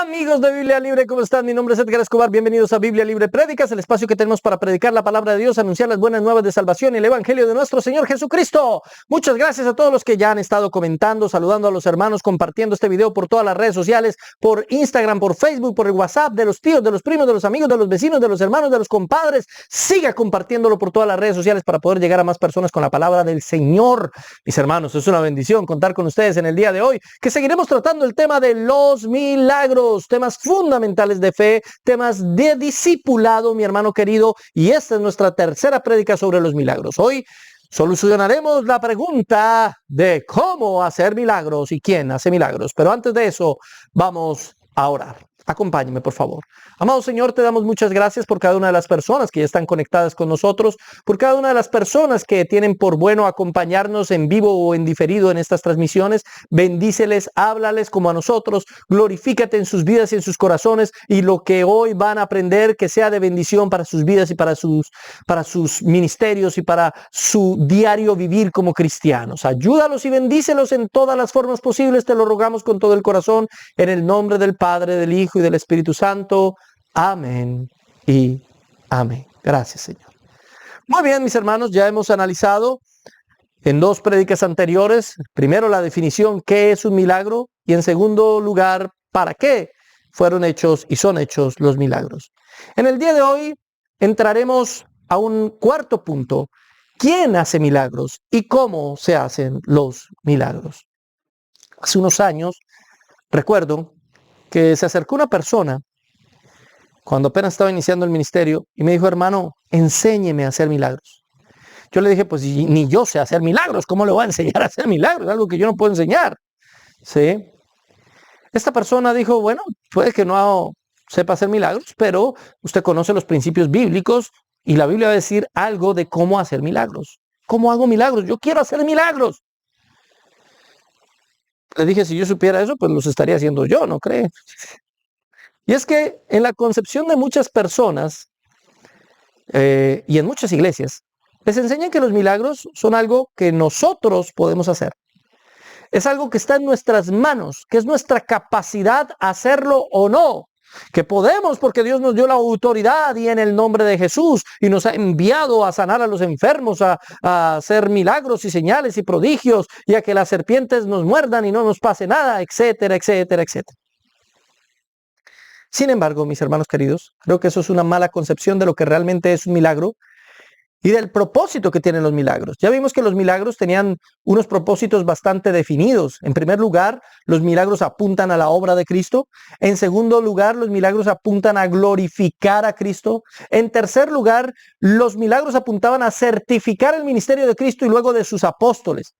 Amigos de Biblia Libre, ¿cómo están? Mi nombre es Edgar Escobar, bienvenidos a Biblia Libre Prédicas, el espacio que tenemos para predicar la palabra de Dios, anunciar las buenas nuevas de salvación y el evangelio de nuestro Señor Jesucristo. Muchas gracias a todos los que ya han estado comentando, saludando a los hermanos, compartiendo este video por todas las redes sociales, por Instagram, por Facebook, por el WhatsApp, de los tíos, de los primos, de los amigos, de los vecinos, de los hermanos, de los compadres. Siga compartiéndolo por todas las redes sociales para poder llegar a más personas con la palabra del Señor. Mis hermanos, es una bendición contar con ustedes en el día de hoy, que seguiremos tratando el tema de los milagros. Temas fundamentales de fe, temas de discipulado, mi hermano querido, y esta es nuestra tercera prédica sobre los milagros. Hoy solucionaremos la pregunta de cómo hacer milagros y quién hace milagros, pero antes de eso vamos a orar. Acompáñeme, por favor. Amado Señor, te damos muchas gracias por cada una de las personas que ya están conectadas con nosotros, por cada una de las personas que tienen por bueno acompañarnos en vivo o en diferido en estas transmisiones. Bendíceles, háblales como a nosotros, glorifícate en sus vidas y en sus corazones, y lo que hoy van a aprender que sea de bendición para sus vidas y para sus ministerios y para su diario vivir como cristianos. Ayúdalos y bendícelos en todas las formas posibles, te lo rogamos con todo el corazón, en el nombre del Padre, del Hijo y del Espíritu Santo. Amén y amén. Gracias, Señor. Muy bien, mis hermanos, ya hemos analizado en dos prédicas anteriores, primero la definición, ¿qué es un milagro? Y en segundo lugar, ¿para qué fueron hechos y son hechos los milagros? En el día de hoy entraremos a un cuarto punto, ¿quién hace milagros y cómo se hacen los milagros? Hace unos años, recuerdo que se acercó una persona cuando apenas estaba iniciando el ministerio y me dijo: hermano, enséñeme a hacer milagros. Yo le dije: pues ni yo sé hacer milagros, ¿cómo le voy a enseñar a hacer milagros? Algo que yo no puedo enseñar. ¿Sí? Esta persona dijo: bueno, puede que no sepa hacer milagros, pero usted conoce los principios bíblicos y la Biblia va a decir algo de cómo hacer milagros. ¿Cómo hago milagros? Yo quiero hacer milagros. Le dije: si yo supiera eso, pues los estaría haciendo yo, ¿no cree? Y es que en la concepción de muchas personas y en muchas iglesias, les enseñan que los milagros son algo que nosotros podemos hacer. Es algo que está en nuestras manos, que es nuestra capacidad hacerlo o no. Que podemos porque Dios nos dio la autoridad y en el nombre de Jesús y nos ha enviado a sanar a los enfermos, a hacer milagros y señales y prodigios y a que las serpientes nos muerdan y no nos pase nada, etcétera, etcétera, etcétera. Sin embargo, mis hermanos queridos, creo que eso es una mala concepción de lo que realmente es un milagro y del propósito que tienen los milagros. Ya vimos que los milagros tenían unos propósitos bastante definidos. En primer lugar, los milagros apuntan a la obra de Cristo. En segundo lugar, los milagros apuntan a glorificar a Cristo. En tercer lugar, los milagros apuntaban a certificar el ministerio de Cristo y luego de sus apóstoles.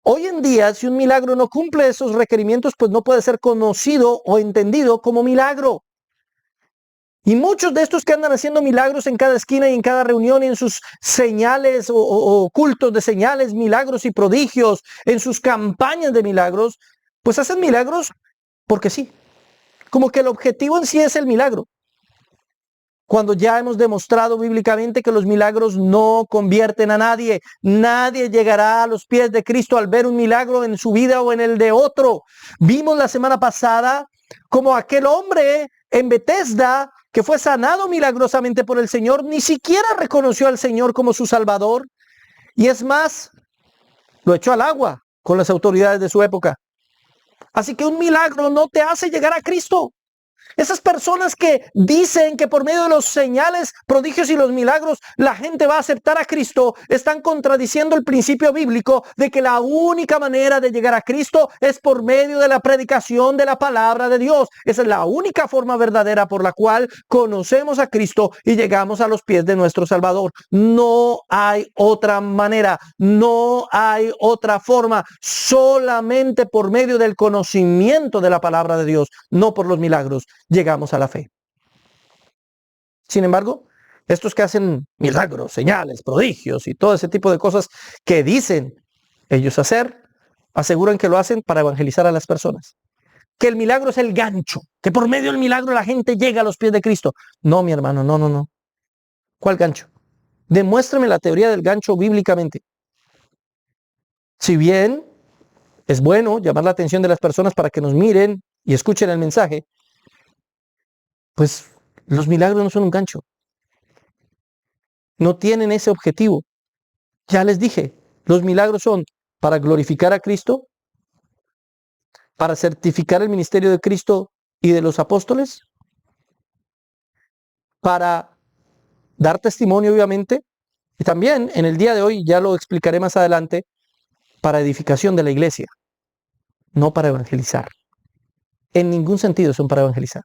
Hoy en día, si un milagro no cumple esos requerimientos, pues no puede ser conocido o entendido como milagro. Y muchos de estos que andan haciendo milagros en cada esquina y en cada reunión y en sus señales o cultos de señales, milagros y prodigios, en sus campañas de milagros, pues hacen milagros porque sí. Como que el objetivo en sí es el milagro. Cuando ya hemos demostrado bíblicamente que los milagros no convierten a nadie. Nadie llegará a los pies de Cristo al ver un milagro en su vida o en el de otro. Vimos la semana pasada como aquel hombre en Bethesda que fue sanado milagrosamente por el Señor, ni siquiera reconoció al Señor como su Salvador. Y es más, lo echó al agua con las autoridades de su época. Así que un milagro no te hace llegar a Cristo. Esas personas que dicen que por medio de los señales, prodigios y los milagros la gente va a aceptar a Cristo, están contradiciendo el principio bíblico de que la única manera de llegar a Cristo es por medio de la predicación de la palabra de Dios. Esa es la única forma verdadera por la cual conocemos a Cristo y llegamos a los pies de nuestro Salvador. No hay otra manera, no hay otra forma, solamente por medio del conocimiento de la palabra de Dios, no por los milagros llegamos a la fe. Sin embargo, estos que hacen milagros, señales, prodigios y todo ese tipo de cosas que dicen ellos hacer, aseguran que lo hacen para evangelizar a las personas. Que el milagro es el gancho, que por medio del milagro la gente llega a los pies de Cristo. No, mi hermano, no. ¿Cuál gancho? Demuéstrame la teoría del gancho bíblicamente. Si bien es bueno llamar la atención de las personas para que nos miren y escuchen el mensaje, pues los milagros no son un gancho. No tienen ese objetivo. Ya les dije, los milagros son para glorificar a Cristo, para certificar el ministerio de Cristo y de los apóstoles, para dar testimonio, obviamente, y también en el día de hoy, ya lo explicaré más adelante, para edificación de la iglesia, no para evangelizar. En ningún sentido son para evangelizar.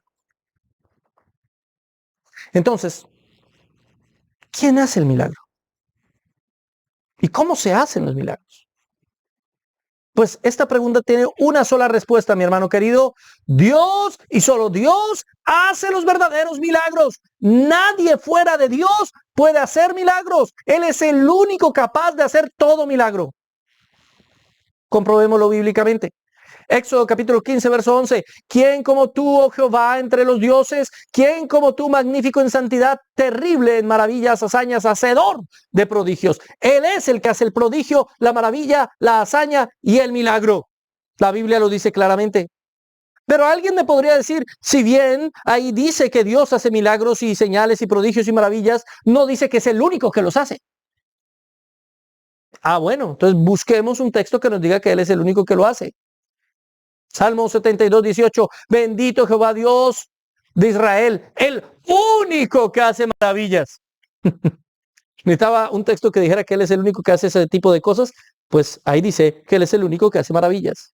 Entonces, ¿quién hace el milagro? ¿Y cómo se hacen los milagros? Pues esta pregunta tiene una sola respuesta, mi hermano querido. Dios y solo Dios hace los verdaderos milagros. Nadie fuera de Dios puede hacer milagros. Él es el único capaz de hacer todo milagro. Comprobémoslo bíblicamente. Éxodo capítulo 15, verso 11. ¿Quién como tú, oh Jehová, entre los dioses? ¿Quién como tú, magnífico en santidad, terrible en maravillas, hazañas, hacedor de prodigios? Él es el que hace el prodigio, la maravilla, la hazaña y el milagro. La Biblia lo dice claramente. Pero alguien me podría decir, si bien ahí dice que Dios hace milagros y señales y prodigios y maravillas, no dice que es el único que los hace. Ah, bueno, entonces busquemos un texto que nos diga que Él es el único que lo hace. Salmo 72, 18. Bendito Jehová Dios de Israel, el único que hace maravillas. Necesitaba un texto que dijera que Él es el único que hace ese tipo de cosas. Pues ahí dice que Él es el único que hace maravillas.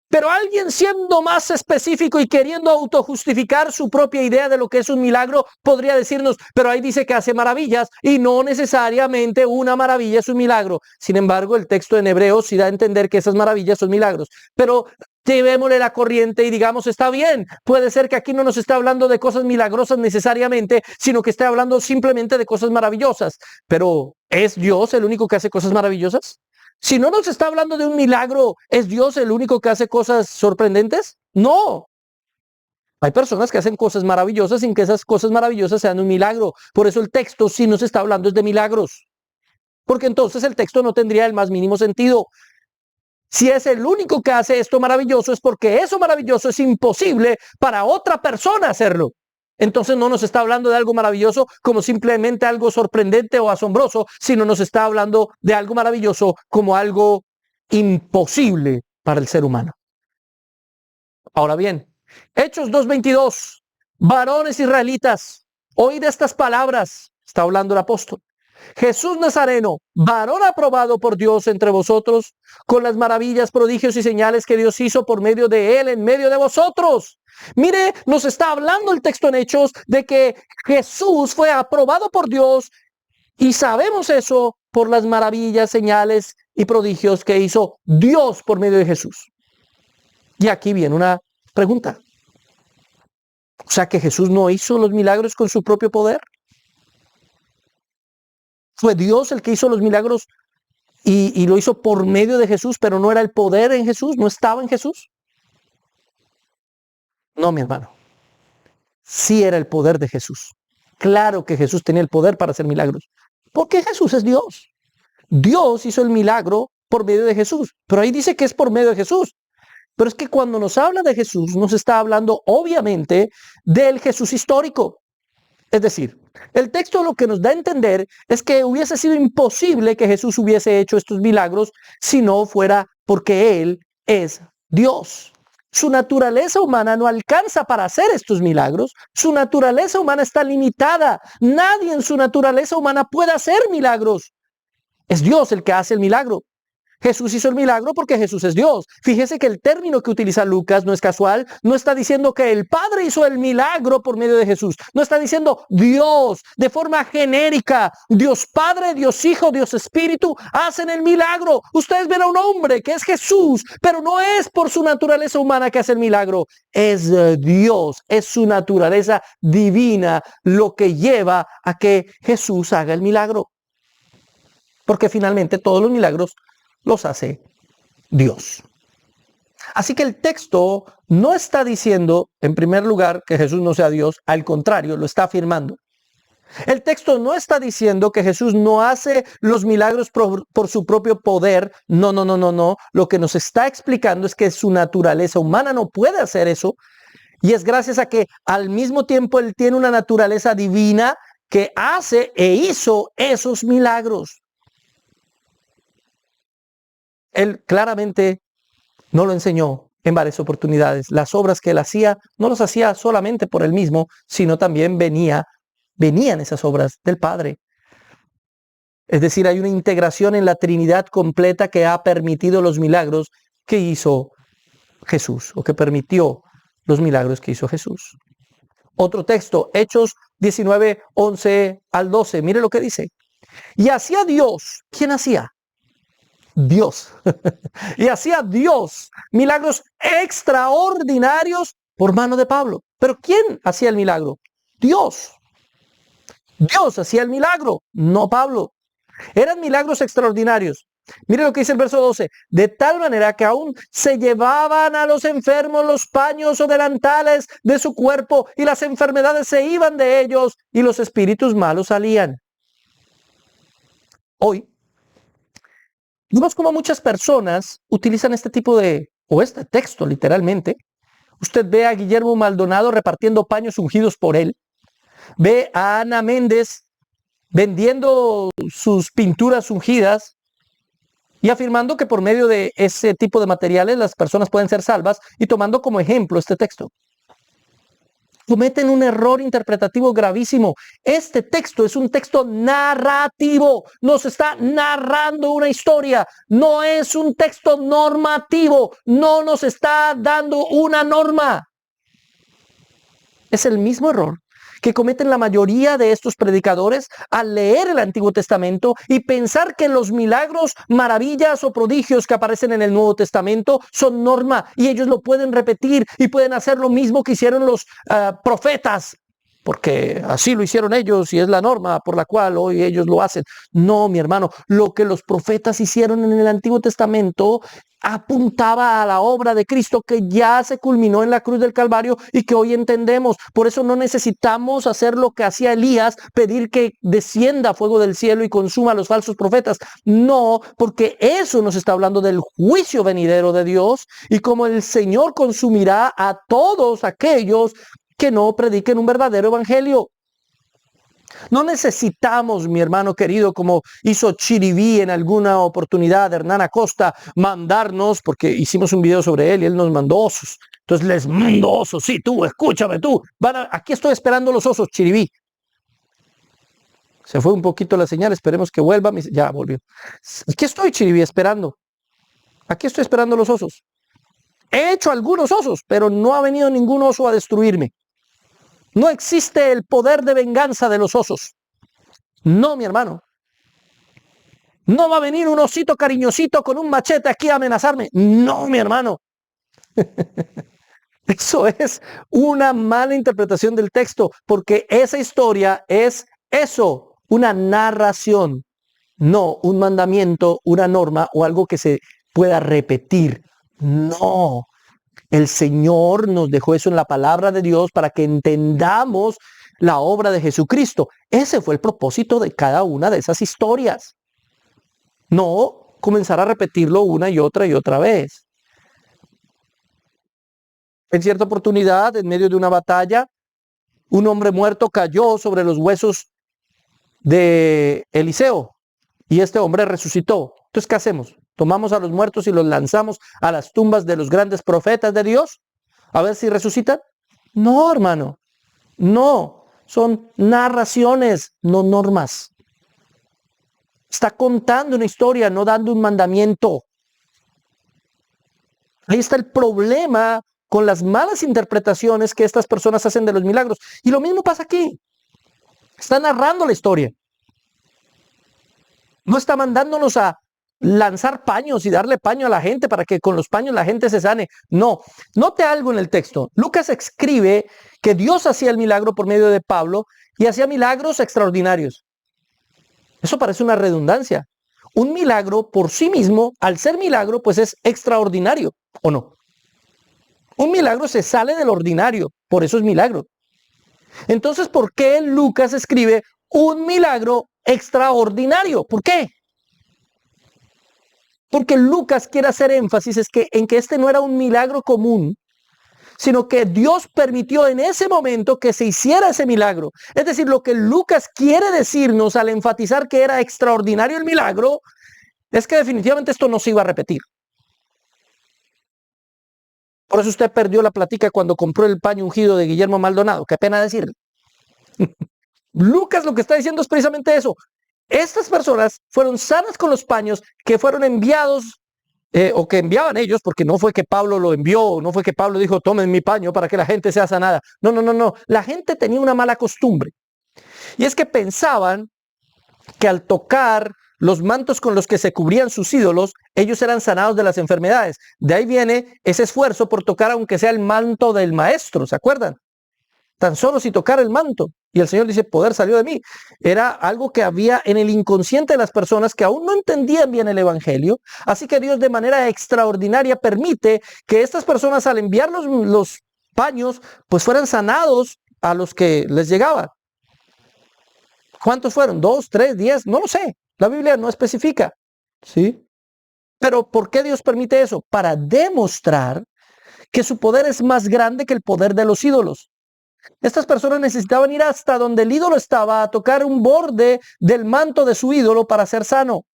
Pero alguien siendo más específico y queriendo autojustificar su propia idea de lo que es un milagro, podría decirnos, pero ahí dice que hace maravillas y no necesariamente una maravilla es un milagro. Sin embargo, el texto en Hebreos sí da a entender que esas maravillas son milagros. Pero llevémosle la corriente y digamos, está bien, puede ser que aquí no nos esté hablando de cosas milagrosas necesariamente, sino que esté hablando simplemente de cosas maravillosas. Pero, ¿es Dios el único que hace cosas maravillosas? Si no nos está hablando de un milagro, ¿es Dios el único que hace cosas sorprendentes? No. Hay personas que hacen cosas maravillosas sin que esas cosas maravillosas sean un milagro. Por eso el texto sí nos está hablando de milagros. Porque entonces el texto no tendría el más mínimo sentido. Si es el único que hace esto maravilloso, es porque eso maravilloso es imposible para otra persona hacerlo. Entonces no nos está hablando de algo maravilloso como simplemente algo sorprendente o asombroso, sino nos está hablando de algo maravilloso como algo imposible para el ser humano. Ahora bien, Hechos 2:22, varones israelitas, oíd estas palabras, está hablando el apóstol. Jesús Nazareno, varón aprobado por Dios entre vosotros, con las maravillas, prodigios y señales que Dios hizo por medio de él en medio de vosotros. Mire, nos está hablando el texto en Hechos de que Jesús fue aprobado por Dios y sabemos eso por las maravillas, señales y prodigios que hizo Dios por medio de Jesús. Y aquí viene una pregunta. O sea, que Jesús no hizo los milagros con su propio poder. Fue Dios el que hizo los milagros y lo hizo por medio de Jesús, pero no era el poder en Jesús, no estaba en Jesús. No, mi hermano. Sí era el poder de Jesús. Claro que Jesús tenía el poder para hacer milagros, porque Jesús es Dios. Dios hizo el milagro por medio de Jesús, pero ahí dice que es por medio de Jesús. Pero es que cuando nos habla de Jesús, nos está hablando obviamente del Jesús histórico. Es decir, el texto lo que nos da a entender es que hubiese sido imposible que Jesús hubiese hecho estos milagros si no fuera porque Él es Dios. Su naturaleza humana no alcanza para hacer estos milagros. Su naturaleza humana está limitada. Nadie en su naturaleza humana puede hacer milagros. Es Dios el que hace el milagro. Jesús hizo el milagro porque Jesús es Dios. Fíjese que el término que utiliza Lucas no es casual. No está diciendo que el Padre hizo el milagro por medio de Jesús. No está diciendo Dios de forma genérica. Dios Padre, Dios Hijo, Dios Espíritu hacen el milagro. Ustedes ven a un hombre que es Jesús, pero no es por su naturaleza humana que hace el milagro. Es Dios, es su naturaleza divina lo que lleva a que Jesús haga el milagro. Porque finalmente todos los milagros los hace Dios. Así que el texto no está diciendo, en primer lugar, que Jesús no sea Dios, al contrario, lo está afirmando. El texto no está diciendo que Jesús no hace los milagros por su propio poder. No, no, no, no, no. Lo que nos está explicando es que su naturaleza humana no puede hacer eso. Y es gracias a que al mismo tiempo Él tiene una naturaleza divina que hace e hizo esos milagros. Él claramente no lo enseñó en varias oportunidades. Las obras que Él hacía no las hacía solamente por Él mismo, sino también venían esas obras del Padre. Es decir, hay una integración en la Trinidad completa que ha permitido los milagros que hizo Jesús, o que permitió los milagros que hizo Jesús. Otro texto, Hechos 19, 11 al 12. Mire lo que dice. Y hacía Dios. ¿Quién hacía? Dios. Y hacía Dios milagros extraordinarios por mano de Pablo. ¿Pero quién hacía el milagro? Dios. Dios hacía el milagro, no Pablo. Eran milagros extraordinarios. Mire lo que dice el verso 12. De tal manera que aún se llevaban a los enfermos los paños o delantales de su cuerpo y las enfermedades se iban de ellos y los espíritus malos salían. Hoy, vemos como muchas personas utilizan este tipo o este texto literalmente. Usted ve a Guillermo Maldonado repartiendo paños ungidos por él. Ve a Ana Méndez vendiendo sus pinturas ungidas y afirmando que por medio de ese tipo de materiales las personas pueden ser salvas y tomando como ejemplo este texto. Cometen un error interpretativo gravísimo. Este texto es un texto narrativo. Nos está narrando una historia. No es un texto normativo. No nos está dando una norma. Es el mismo error que cometen la mayoría de estos predicadores al leer el Antiguo Testamento y pensar que los milagros, maravillas o prodigios que aparecen en el Nuevo Testamento son norma y ellos lo pueden repetir y pueden hacer lo mismo que hicieron los profetas, porque así lo hicieron ellos y es la norma por la cual hoy ellos lo hacen. No, mi hermano, lo que los profetas hicieron en el Antiguo Testamento apuntaba a la obra de Cristo que ya se culminó en la cruz del Calvario y que hoy entendemos. Por eso no necesitamos hacer lo que hacía Elías, pedir que descienda fuego del cielo y consuma a los falsos profetas. No, porque eso nos está hablando del juicio venidero de Dios y como el Señor consumirá a todos aquellos que no prediquen un verdadero evangelio. No necesitamos, mi hermano querido, como hizo Chiribí en alguna oportunidad, Hernán Acosta, mandarnos, porque hicimos un video sobre él y él nos mandó osos. Entonces les mando osos, sí, tú, escúchame tú. Aquí estoy esperando los osos, Chiribí. Se fue un poquito la señal, esperemos que vuelva. Ya volvió. Aquí estoy, Chiribí, esperando. Aquí estoy esperando los osos. He hecho algunos osos, pero no ha venido ningún oso a destruirme. No existe el poder de venganza de los osos. No, mi hermano. No va a venir un osito cariñosito con un machete aquí a amenazarme. No, mi hermano. Eso es una mala interpretación del texto, porque esa historia es eso, una narración, no un mandamiento, una norma o algo que se pueda repetir. No. El Señor nos dejó eso en la palabra de Dios para que entendamos la obra de Jesucristo. Ese fue el propósito de cada una de esas historias. No comenzar a repetirlo una y otra vez. En cierta oportunidad, en medio de una batalla, un hombre muerto cayó sobre los huesos de Eliseo y este hombre resucitó. Entonces, ¿qué hacemos? ¿Tomamos a los muertos y los lanzamos a las tumbas de los grandes profetas de Dios? A ver si resucitan. No, hermano. No. Son narraciones, no normas. Está contando una historia, no dando un mandamiento. Ahí está el problema con las malas interpretaciones que estas personas hacen de los milagros. Y lo mismo pasa aquí. Está narrando la historia. No está mandándonos a lanzar paños y darle paño a la gente para que con los paños la gente se sane. No, note algo en el texto. Lucas escribe que Dios hacía el milagro por medio de Pablo y hacía milagros extraordinarios. Eso parece una redundancia. Un milagro por sí mismo, al ser milagro, pues es extraordinario, ¿o no? Un milagro se sale del ordinario, por eso es milagro. Entonces, ¿por qué Lucas escribe un milagro extraordinario. ¿Por qué? Porque Lucas quiere hacer énfasis en que este no era un milagro común, sino que Dios permitió en ese momento que se hiciera ese milagro. Es decir, lo que Lucas quiere decirnos al enfatizar que era extraordinario el milagro, es que definitivamente esto no se iba a repetir. Por eso usted perdió la plática cuando compró el paño ungido de Guillermo Maldonado. Qué pena decirle. Lucas lo que está diciendo es precisamente eso. Estas personas fueron sanas con los paños que fueron enviados o que enviaban ellos, porque no fue que Pablo lo envió, no fue que Pablo dijo, tomen mi paño para que la gente sea sanada. No, no, no, no. La gente tenía una mala costumbre. Y es que pensaban que al tocar los mantos con los que se cubrían sus ídolos, ellos eran sanados de las enfermedades. De ahí viene ese esfuerzo por tocar aunque sea el manto del maestro, ¿se acuerdan? Tan solo si tocar el manto. Y el Señor dice, poder salió de mí. Era algo que había en el inconsciente de las personas que aún no entendían bien el Evangelio. Así que Dios de manera extraordinaria permite que estas personas al enviar los paños, pues fueran sanados a los que les llegaba. ¿Cuántos fueron? ¿2, 3, 10? No lo sé. La Biblia no especifica. ¿Sí? Pero ¿por qué Dios permite eso? Para demostrar que su poder es más grande que el poder de los ídolos. Estas personas necesitaban ir hasta donde el ídolo estaba a tocar un borde del manto de su ídolo para ser sano.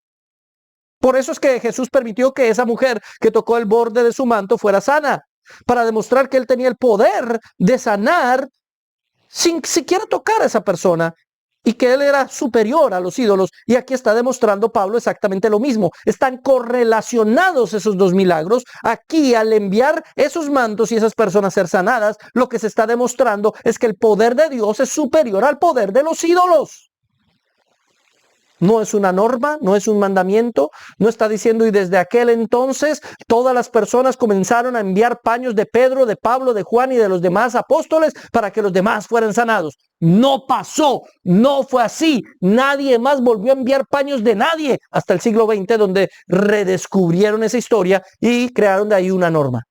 Por eso es que Jesús permitió que esa mujer que tocó el borde de su manto fuera sana, para demostrar que él tenía el poder de sanar sin siquiera tocar a esa persona y que él era superior a los ídolos. Y aquí está demostrando Pablo exactamente lo mismo. Están correlacionados esos dos milagros. Aquí, al enviar esos mantos y esas personas ser sanadas, lo que se está demostrando es que el poder de Dios es superior al poder de los ídolos. No es una norma, no es un mandamiento, no está diciendo y desde aquel entonces todas las personas comenzaron a enviar paños de Pedro, de Pablo, de Juan y de los demás apóstoles para que los demás fueran sanados. No pasó, no fue así. Nadie más volvió a enviar paños de nadie hasta el siglo XX, donde redescubrieron esa historia y crearon de ahí una norma.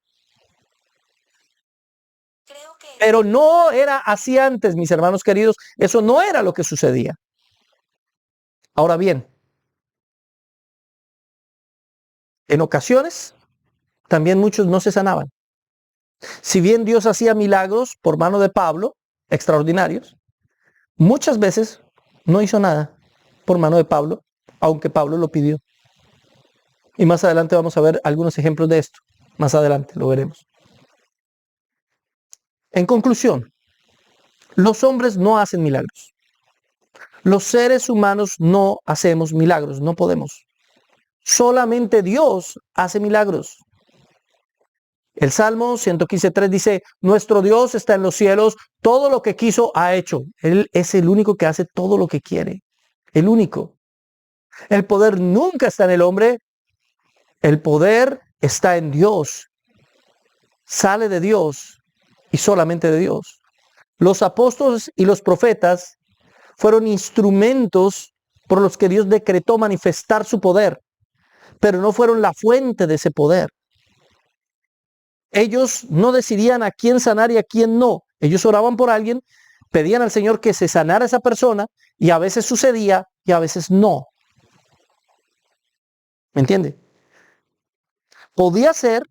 Pero no era así antes, mis hermanos queridos, eso no era lo que sucedía. Ahora bien, en ocasiones también muchos no se sanaban. Si bien Dios hacía milagros por mano de Pablo, extraordinarios, muchas veces no hizo nada por mano de Pablo, aunque Pablo lo pidió. Y más adelante vamos a ver algunos ejemplos de esto. Más adelante lo veremos. En conclusión, los hombres no hacen milagros. Los seres humanos no hacemos milagros, no podemos. Solamente Dios hace milagros. El Salmo 115:3 dice, nuestro Dios está en los cielos, todo lo que quiso ha hecho. Él es el único que hace todo lo que quiere. El único. El poder nunca está en el hombre. El poder está en Dios. Sale de Dios y solamente de Dios. Los apóstoles y los profetas fueron instrumentos por los que Dios decretó manifestar su poder, pero no fueron la fuente de ese poder. Ellos no decidían a quién sanar y a quién no. Ellos oraban por alguien, pedían al Señor que se sanara esa persona y a veces sucedía y a veces no. ¿Me entiende? Podía ser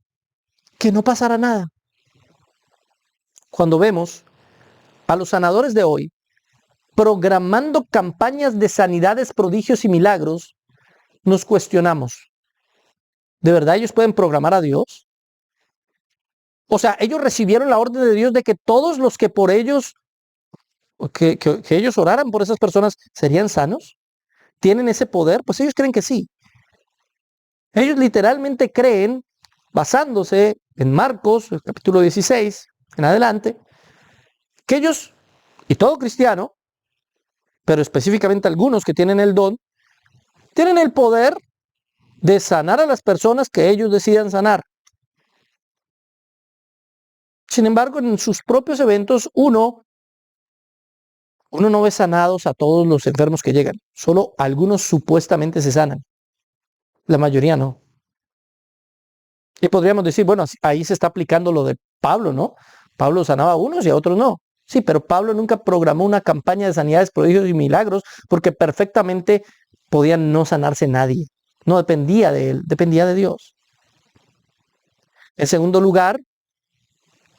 que no pasara nada. Cuando vemos a los sanadores de hoy programando campañas de sanidades, prodigios y milagros, nos cuestionamos. ¿De verdad ellos pueden programar a Dios? O sea, ellos recibieron la orden de Dios de que todos los que por ellos, que ellos oraran por esas personas, ¿serían sanos? ¿Tienen ese poder? Pues ellos creen que sí. Ellos literalmente creen, basándose en Marcos, el capítulo 16, en adelante, que ellos, y todo cristiano, pero específicamente algunos que tienen el don, tienen el poder de sanar a las personas que ellos decidan sanar. Sin embargo, en sus propios eventos, uno no ve sanados a todos los enfermos que llegan. Solo algunos supuestamente se sanan. La mayoría no. Y podríamos decir, bueno, ahí se está aplicando lo de Pablo, ¿no? Pablo sanaba a unos y a otros no. Sí, pero Pablo nunca programó una campaña de sanidades, prodigios y milagros porque perfectamente podía no sanarse nadie. No dependía de él, dependía de Dios. En segundo lugar,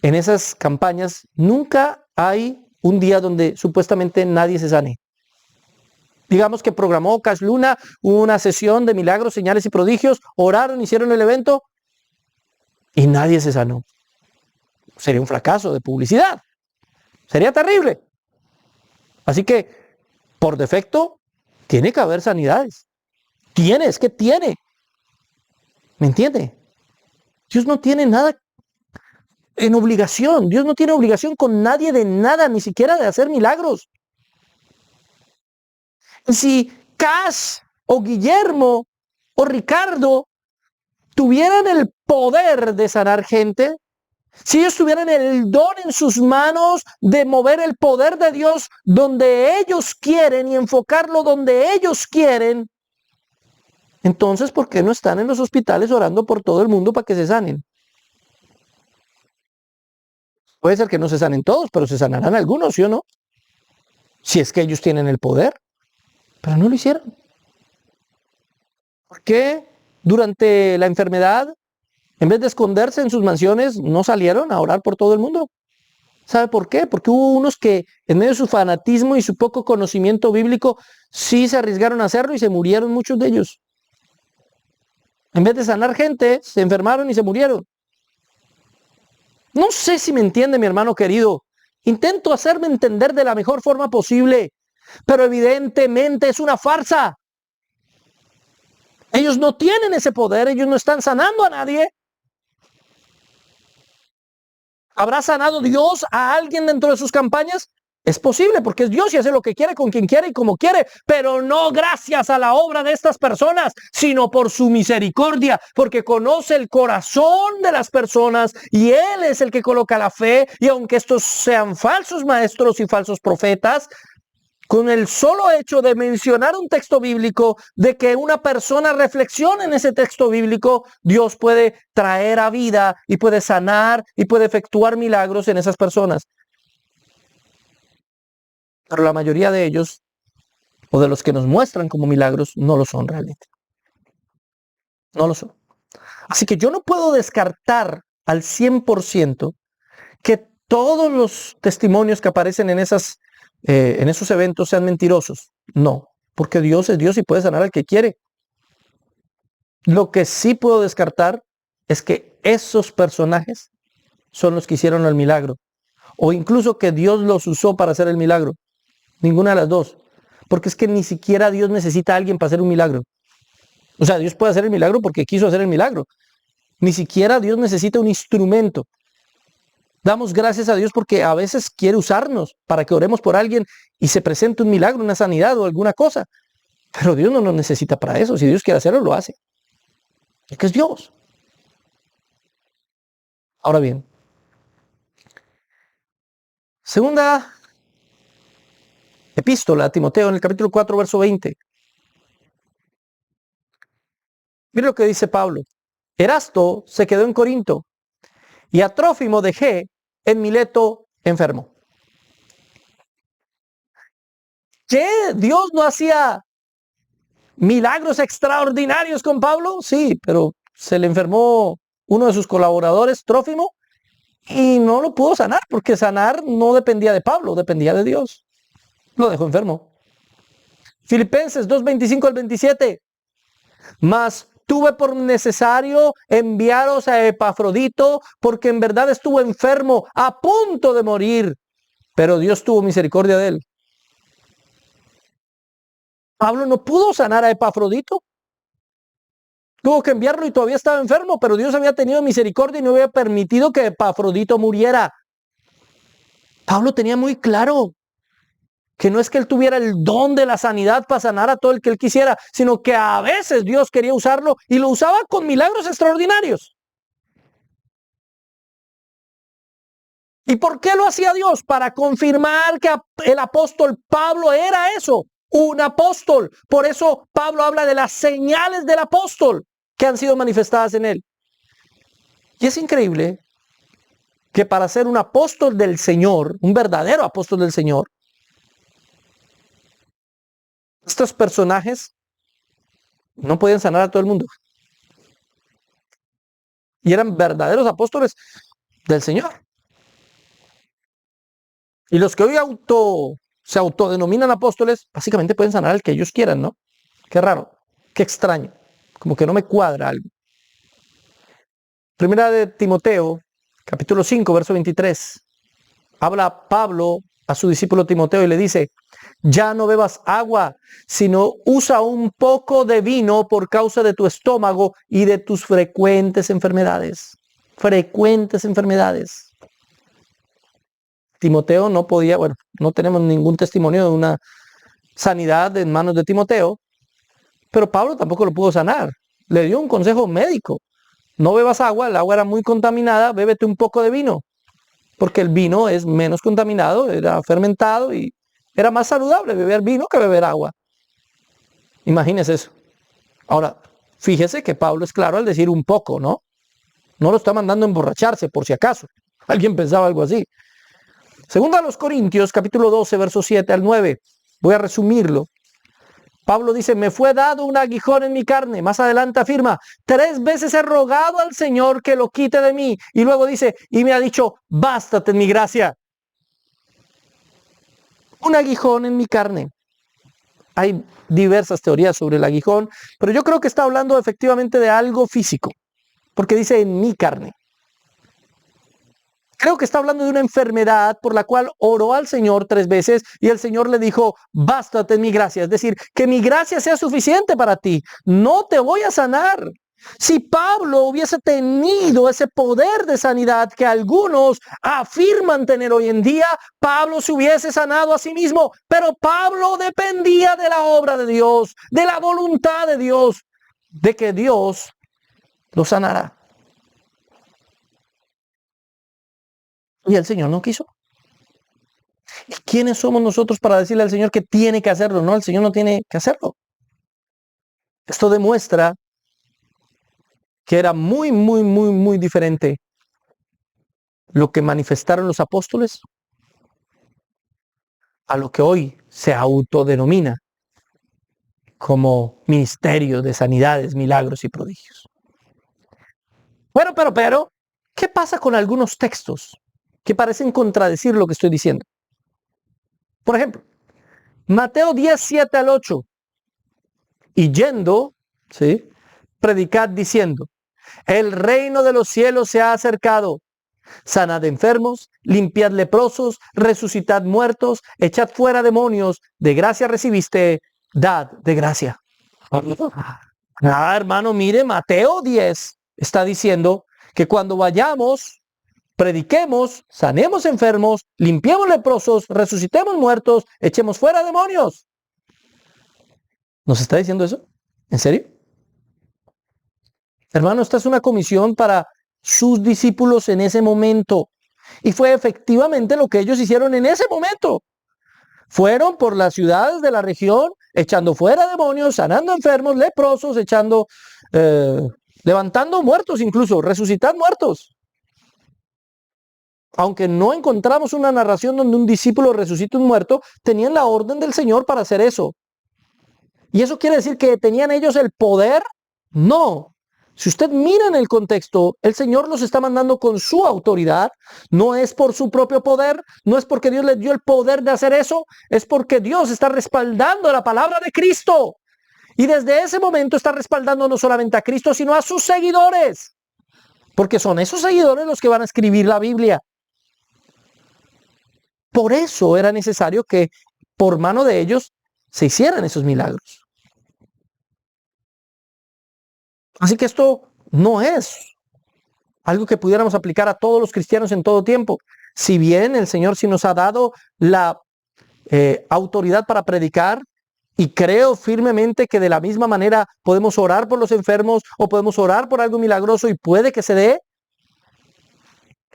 en esas campañas nunca hay un día donde supuestamente nadie se sane. Digamos que programó Cash Luna una sesión de milagros, señales y prodigios, oraron, hicieron el evento y nadie se sanó. Sería un fracaso de publicidad. Sería terrible. Así que, por defecto, tiene que haber sanidades. Es que tiene. ¿Me entiende? Dios no tiene nada en obligación. Dios no tiene obligación con nadie de nada, ni siquiera de hacer milagros. Si Cash o Guillermo o Ricardo tuvieran el poder de sanar gente, si ellos tuvieran el don en sus manos de mover el poder de Dios donde ellos quieren y enfocarlo donde ellos quieren, entonces, ¿por qué no están en los hospitales orando por todo el mundo para que se sanen? Puede ser que no se sanen todos, pero se sanarán algunos, ¿sí o no? Si es que ellos tienen el poder, pero no lo hicieron. ¿Por qué durante la enfermedad, en vez de esconderse en sus mansiones, no salieron a orar por todo el mundo? ¿Sabe por qué? Porque hubo unos que en medio de su fanatismo y su poco conocimiento bíblico sí se arriesgaron a hacerlo y se murieron muchos de ellos. En vez de sanar gente, se enfermaron y se murieron. No sé si me entiende, mi hermano querido. Intento hacerme entender de la mejor forma posible, pero evidentemente es una farsa. Ellos no tienen ese poder, ellos no están sanando a nadie. ¿Habrá sanado Dios a alguien dentro de sus campañas? Es posible, porque es Dios y hace lo que quiere, con quien quiere y como quiere, pero no gracias a la obra de estas personas, sino por su misericordia, porque conoce el corazón de las personas y Él es el que coloca la fe, y aunque estos sean falsos maestros y falsos profetas, con el solo hecho de mencionar un texto bíblico, de que una persona reflexione en ese texto bíblico, Dios puede traer a vida y puede sanar y puede efectuar milagros en esas personas. Pero la mayoría de ellos, o de los que nos muestran como milagros, no lo son realmente. No lo son. Así que yo no puedo descartar al 100% que todos los testimonios que aparecen en esos eventos sean mentirosos. No, porque Dios es Dios y puede sanar al que quiere. Lo que sí puedo descartar es que esos personajes son los que hicieron el milagro, o incluso que Dios los usó para hacer el milagro. Ninguna de las dos. Porque es que ni siquiera Dios necesita a alguien para hacer un milagro. O sea, Dios puede hacer el milagro porque quiso hacer el milagro. Ni siquiera Dios necesita un instrumento. Damos gracias a Dios porque a veces quiere usarnos para que oremos por alguien y se presente un milagro, una sanidad o alguna cosa. Pero Dios no nos necesita para eso. Si Dios quiere hacerlo, lo hace. Es que es Dios. Ahora bien, segunda epístola a Timoteo, en el capítulo 4, verso 20. Mire lo que dice Pablo. Erasto se quedó en Corinto y a Trófimo dejé en Mileto enfermo. ¿Qué? ¿Dios no hacía milagros extraordinarios con Pablo? Sí, pero se le enfermó uno de sus colaboradores, Trófimo, y no lo pudo sanar, porque sanar no dependía de Pablo, dependía de Dios. Lo dejó enfermo. Filipenses 2:25 al 27. Mas tuve por necesario enviaros a Epafrodito, porque en verdad estuvo enfermo, a punto de morir, pero Dios tuvo misericordia de él. Pablo no pudo sanar a Epafrodito. Tuvo que enviarlo y todavía estaba enfermo, pero Dios había tenido misericordia y no había permitido que Epafrodito muriera. Pablo tenía muy claro que no es que él tuviera el don de la sanidad para sanar a todo el que él quisiera, sino que a veces Dios quería usarlo y lo usaba con milagros extraordinarios. ¿Y por qué lo hacía Dios? Para confirmar que el apóstol Pablo era eso, un apóstol. Por eso Pablo habla de las señales del apóstol que han sido manifestadas en él. Y es increíble que para ser un apóstol del Señor, un verdadero apóstol del Señor, estos personajes no podían sanar a todo el mundo. Y eran verdaderos apóstoles del Señor. Y los que hoy se autodenominan apóstoles, básicamente pueden sanar al que ellos quieran, ¿no? Qué raro, qué extraño, como que no me cuadra algo. Primera de Timoteo, capítulo 5, verso 23. Habla Pablo a su discípulo Timoteo y le dice: ya no bebas agua, sino usa un poco de vino por causa de tu estómago y de tus frecuentes enfermedades. Frecuentes enfermedades. Timoteo no podía, bueno, no tenemos ningún testimonio de una sanidad en manos de Timoteo, pero Pablo tampoco lo pudo sanar. Le dio un consejo médico. No bebas agua, el agua era muy contaminada, bébete un poco de vino, porque el vino es menos contaminado, era fermentado y era más saludable beber vino que beber agua. Imagínese eso. Ahora, fíjese que Pablo es claro al decir un poco, ¿no? No lo está mandando a emborracharse, por si acaso. Alguien pensaba algo así. Segunda a los Corintios, capítulo 12, versos 7 al 9. Voy a resumirlo. Pablo dice: me fue dado un aguijón en mi carne. Más adelante afirma: 3 veces he rogado al Señor que lo quite de mí. Y luego dice: y me ha dicho: bástate en mi gracia. Un aguijón en mi carne. Hay diversas teorías sobre el aguijón, pero yo creo que está hablando efectivamente de algo físico, porque dice en mi carne. Creo que está hablando de una enfermedad por la cual oró al Señor 3 veces y el Señor le dijo: bástate en mi gracia. Es decir, que mi gracia sea suficiente para ti. No te voy a sanar. Si Pablo hubiese tenido ese poder de sanidad que algunos afirman tener hoy en día, Pablo se hubiese sanado a sí mismo. Pero Pablo dependía de la obra de Dios, de la voluntad de Dios, de que Dios lo sanará. Y el Señor no quiso. ¿Y quiénes somos nosotros para decirle al Señor que tiene que hacerlo? No, el Señor no tiene que hacerlo. Esto demuestra que era muy diferente lo que manifestaron los apóstoles a lo que hoy se autodenomina como ministerio de sanidades, milagros y prodigios. Bueno, pero, ¿qué pasa con algunos textos que parecen contradecir lo que estoy diciendo? Por ejemplo, Mateo 10, 7 al 8. Y yendo, ¿sí?, predicad diciendo: el reino de los cielos se ha acercado. Sanad enfermos, limpiad leprosos, resucitad muertos, echad fuera demonios. De gracia recibiste, dad de gracia. Hermano, mire, Mateo 10 está diciendo que cuando vayamos, prediquemos, sanemos enfermos, limpiemos leprosos, resucitemos muertos, echemos fuera demonios. ¿Nos está diciendo eso? ¿En serio? Hermano, esta es una comisión para sus discípulos en ese momento. Y fue efectivamente lo que ellos hicieron en ese momento. Fueron por las ciudades de la región, echando fuera demonios, sanando enfermos, leprosos, levantando muertos incluso, resucitar muertos. Aunque no encontramos una narración donde un discípulo resucite un muerto, tenían la orden del Señor para hacer eso. ¿Y eso quiere decir que tenían ellos el poder? No. Si usted mira en el contexto, el Señor los está mandando con su autoridad. No es por su propio poder, no es porque Dios les dio el poder de hacer eso, es porque Dios está respaldando la palabra de Cristo. Y desde ese momento está respaldando no solamente a Cristo, sino a sus seguidores. Porque son esos seguidores los que van a escribir la Biblia. Por eso era necesario que por mano de ellos se hicieran esos milagros. Así que esto no es algo que pudiéramos aplicar a todos los cristianos en todo tiempo. Si bien el Señor sí nos ha dado la autoridad para predicar, y creo firmemente que de la misma manera podemos orar por los enfermos o podemos orar por algo milagroso y puede que se dé,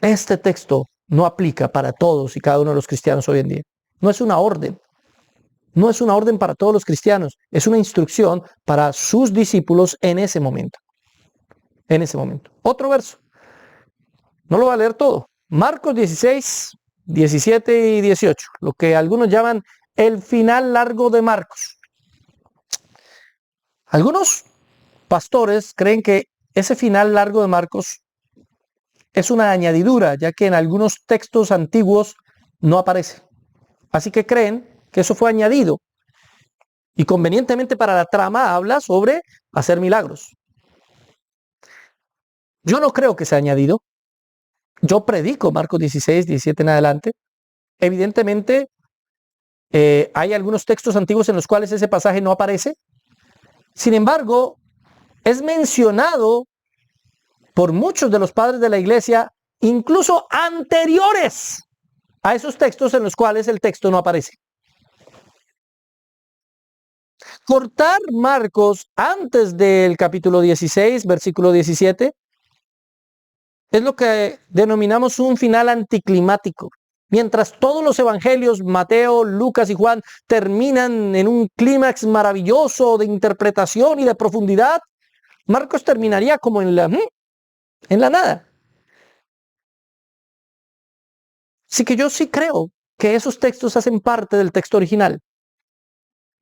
este texto no aplica para todos y cada uno de los cristianos hoy en día. No es una orden. No es una orden para todos los cristianos, es una instrucción para sus discípulos en ese momento. En ese momento. Otro verso. No lo voy a leer todo. Marcos 16, 17 y 18, lo que algunos llaman el final largo de Marcos. Algunos pastores creen que ese final largo de Marcos es una añadidura, ya que en algunos textos antiguos no aparece. Así que creen que eso fue añadido y convenientemente para la trama habla sobre hacer milagros. Yo no creo que sea añadido. Yo predico Marcos 16, 17 en adelante. Evidentemente, hay algunos textos antiguos en los cuales ese pasaje no aparece. Sin embargo, es mencionado por muchos de los padres de la iglesia, incluso anteriores a esos textos en los cuales el texto no aparece. Cortar Marcos antes del capítulo 16, versículo 17, es lo que denominamos un final anticlimático. Mientras todos los evangelios, Mateo, Lucas y Juan, terminan en un clímax maravilloso de interpretación y de profundidad, Marcos terminaría como en la nada. Así que yo sí creo que esos textos hacen parte del texto original.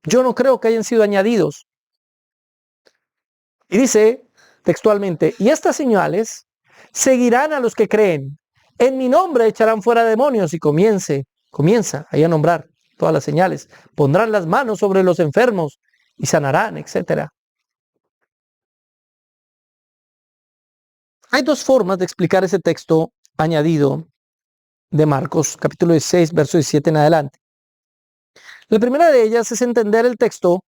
Yo no creo que hayan sido añadidos. Y dice textualmente, y estas señales seguirán a los que creen. En mi nombre echarán fuera demonios y comienza ahí a nombrar todas las señales. Pondrán las manos sobre los enfermos y sanarán, etc. Hay dos formas de explicar ese texto añadido de Marcos, capítulo 16, verso 17 en adelante. La primera de ellas es entender el texto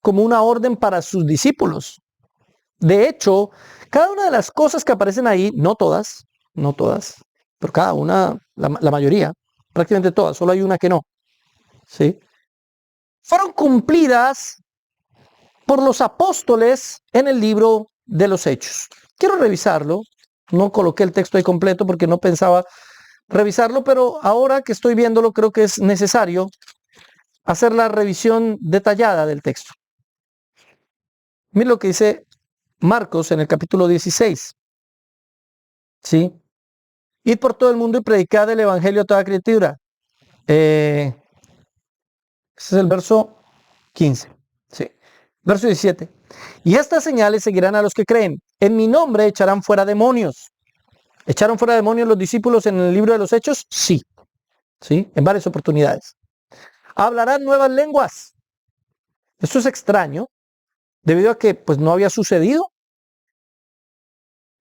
como una orden para sus discípulos. De hecho, cada una de las cosas que aparecen ahí, no todas, pero cada una, la mayoría, prácticamente todas, solo hay una que no, ¿sí? Fueron cumplidas por los apóstoles en el libro de los Hechos. Quiero revisarlo, no coloqué el texto ahí completo porque no pensaba revisarlo, pero ahora que estoy viéndolo creo que es necesario hacer la revisión detallada del texto. Mira lo que dice Marcos en el capítulo 16. ¿Sí? Id por todo el mundo y predicad el evangelio a toda criatura. Ese es el verso 15. Sí. Verso 17. Y estas señales seguirán a los que creen. En mi nombre echarán fuera demonios. ¿Echaron fuera demonios los discípulos en el libro de los Hechos? Sí. ¿Sí? En varias oportunidades. Hablarán nuevas lenguas. Esto es extraño, debido a que pues no había sucedido,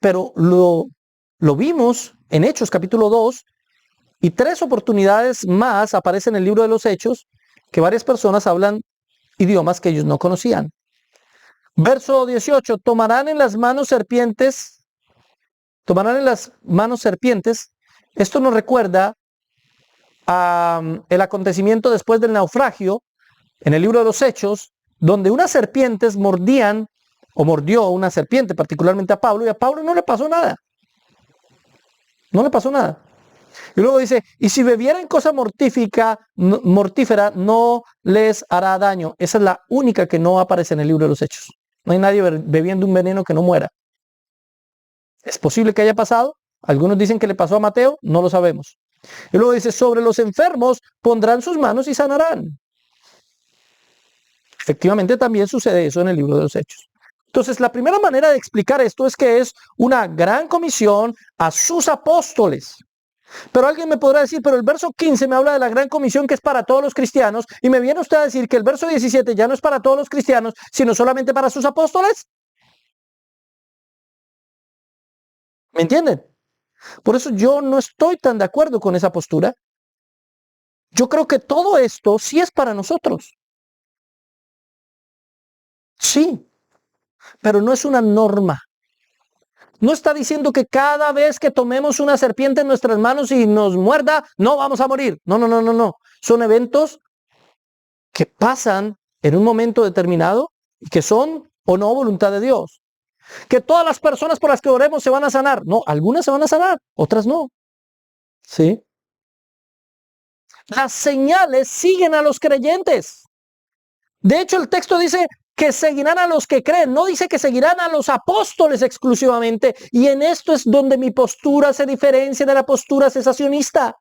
pero lo vimos en Hechos capítulo 2 y 3 oportunidades más aparecen en el libro de los Hechos que varias personas hablan idiomas que ellos no conocían. Verso 18, tomarán en las manos serpientes. Esto nos recuerda el acontecimiento después del naufragio en el libro de los Hechos, donde unas serpientes mordió una serpiente particularmente a Pablo, y a Pablo no le pasó nada. No le pasó nada. Y luego dice, y si bebieran cosa mortífera no les hará daño. Esa es la única que no aparece en el libro de los Hechos. No hay nadie bebiendo un veneno que no muera. ¿Es posible que haya pasado? Algunos dicen que le pasó a Mateo, no lo sabemos. Y luego dice, sobre los enfermos pondrán sus manos y sanarán. Efectivamente también sucede eso en el libro de los Hechos. Entonces, la primera manera de explicar esto es que es una gran comisión a sus apóstoles. Pero alguien me podrá decir, pero el verso 15 me habla de la gran comisión que es para todos los cristianos, y me viene usted a decir que el verso 17 ya no es para todos los cristianos, sino solamente para sus apóstoles. ¿Me entienden? Por eso yo no estoy tan de acuerdo con esa postura. Yo creo que todo esto sí es para nosotros. Sí, pero no es una norma. No está diciendo que cada vez que tomemos una serpiente en nuestras manos y nos muerda, no vamos a morir. No. Son eventos que pasan en un momento determinado y que son o no voluntad de Dios. Que todas las personas por las que oremos se van a sanar. No, algunas se van a sanar, otras no. ¿Sí? Las señales siguen a los creyentes. De hecho, el texto dice, que seguirán a los que creen. No dice que seguirán a los apóstoles exclusivamente. Y en esto es donde mi postura se diferencia de la postura cesacionista.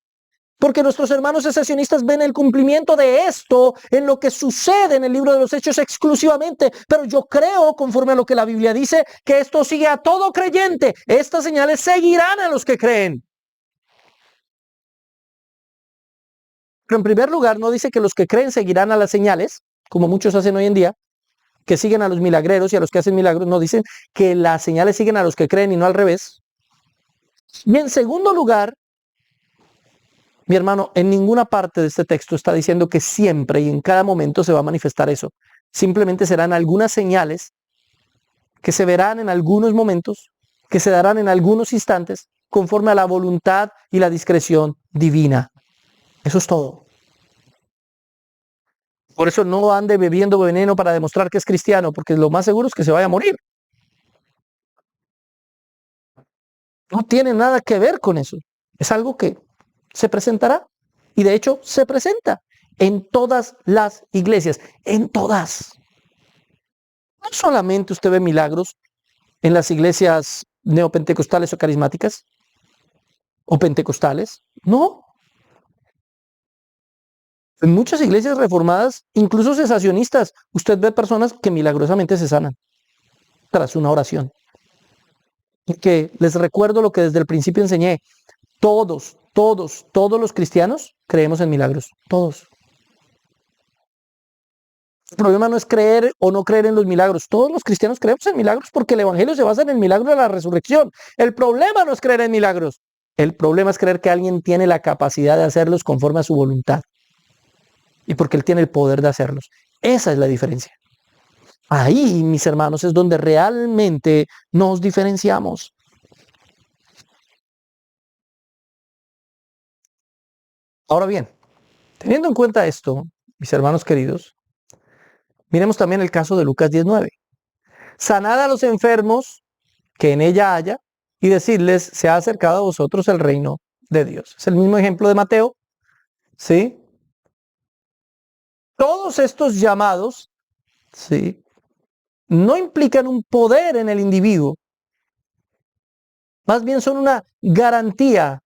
Porque nuestros hermanos cesacionistas ven el cumplimiento de esto en lo que sucede en el libro de los Hechos exclusivamente. Pero yo creo, conforme a lo que la Biblia dice, que esto sigue a todo creyente. Estas señales seguirán a los que creen. Pero en primer lugar, no dice que los que creen seguirán a las señales, como muchos hacen hoy en día, que siguen a los milagreros y a los que hacen milagros. No, dicen que las señales siguen a los que creen y no al revés. Y en segundo lugar, mi hermano, en ninguna parte de este texto está diciendo que siempre y en cada momento se va a manifestar eso. Simplemente serán algunas señales que se verán en algunos momentos, que se darán en algunos instantes, conforme a la voluntad y la discreción divina. Eso es todo. Por eso no ande bebiendo veneno para demostrar que es cristiano, porque lo más seguro es que se vaya a morir. No tiene nada que ver con eso. Es algo que se presentará. Y de hecho se presenta en todas las iglesias. En todas. No solamente usted ve milagros en las iglesias neopentecostales o carismáticas. O pentecostales. No. En muchas iglesias reformadas, incluso cesacionistas, usted ve personas que milagrosamente se sanan tras una oración. Porque les recuerdo lo que desde el principio enseñé. Todos los cristianos creemos en milagros. Todos. El problema no es creer o no creer en los milagros. Todos los cristianos creemos en milagros porque el evangelio se basa en el milagro de la resurrección. El problema no es creer en milagros. El problema es creer que alguien tiene la capacidad de hacerlos conforme a su voluntad. Y porque Él tiene el poder de hacerlos. Esa es la diferencia. Ahí, mis hermanos, es donde realmente nos diferenciamos. Ahora bien, teniendo en cuenta esto, mis hermanos queridos, miremos también el caso de Lucas 19. Sanad a los enfermos que en ella haya y decirles, se ha acercado a vosotros el reino de Dios. Es el mismo ejemplo de Mateo, ¿sí? Todos estos llamados, ¿sí?, no implican un poder en el individuo. Más bien son una garantía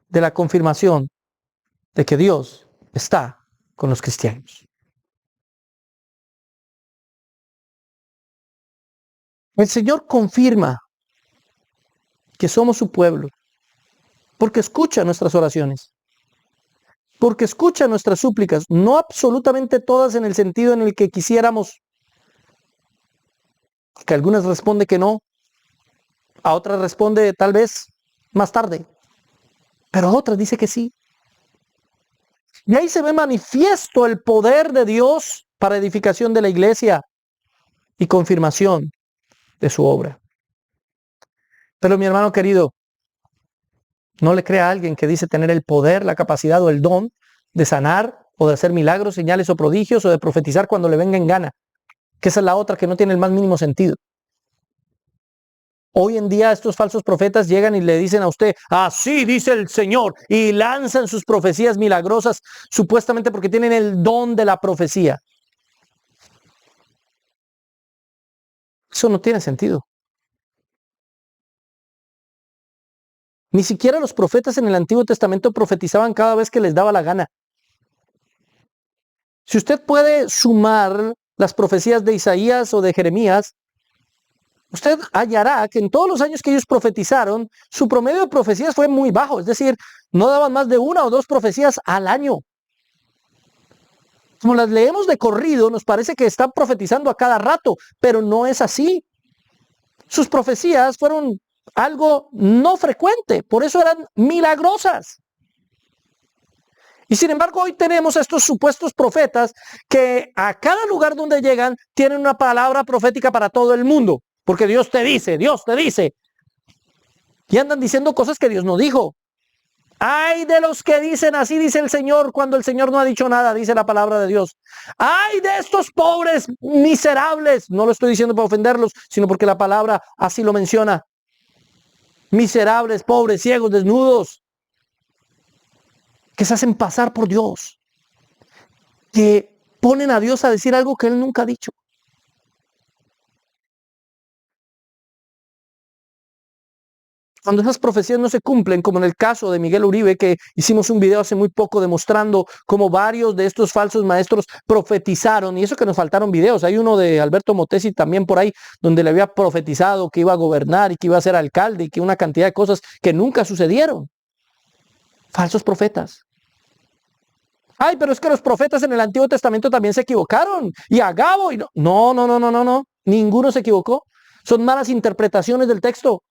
de la confirmación de que Dios está con los cristianos. El Señor confirma que somos su pueblo, porque escucha nuestras oraciones, porque escucha nuestras súplicas, no absolutamente todas en el sentido en el que quisiéramos, que algunas responde que no, a otras responde tal vez más tarde, pero a otras dice que sí. Y ahí se ve manifiesto el poder de Dios para edificación de la iglesia y confirmación de su obra. Pero mi hermano querido, no le crea a alguien que dice tener el poder, la capacidad o el don de sanar o de hacer milagros, señales o prodigios o de profetizar cuando le venga en gana, que esa es la otra que no tiene el más mínimo sentido. Hoy en día estos falsos profetas llegan y le dicen a usted, así dice el Señor, y lanzan sus profecías milagrosas, supuestamente porque tienen el don de la profecía. Eso no tiene sentido. Ni siquiera los profetas en el Antiguo Testamento profetizaban cada vez que les daba la gana. Si usted puede sumar las profecías de Isaías o de Jeremías, usted hallará que en todos los años que ellos profetizaron, su promedio de profecías fue muy bajo. Es decir, no daban más de 1 o 2 profecías al año. Como las leemos de corrido, nos parece que están profetizando a cada rato, pero no es así. Sus profecías fueron algo no frecuente, por eso eran milagrosas. Y sin embargo, hoy tenemos a estos supuestos profetas que a cada lugar donde llegan tienen una palabra profética para todo el mundo. Porque Dios te dice, Dios te dice. Y andan diciendo cosas que Dios no dijo. Ay de los que dicen, así dice el Señor, cuando el Señor no ha dicho nada, dice la palabra de Dios. Ay de estos pobres miserables. No lo estoy diciendo para ofenderlos, sino porque la palabra así lo menciona. Miserables, pobres, ciegos, desnudos. Que se hacen pasar por Dios. Que ponen a Dios a decir algo que Él nunca ha dicho. Cuando esas profecías no se cumplen, como en el caso de Miguel Uribe, que hicimos un video hace muy poco demostrando cómo varios de estos falsos maestros profetizaron, y eso que nos faltaron videos, hay uno de Alberto Motesi también por ahí, donde le había profetizado que iba a gobernar y que iba a ser alcalde y que una cantidad de cosas que nunca sucedieron. Falsos profetas. Ay, pero es que los profetas en el Antiguo Testamento también se equivocaron. Y Agabo, y no. No. Ninguno se equivocó. Son malas interpretaciones del texto.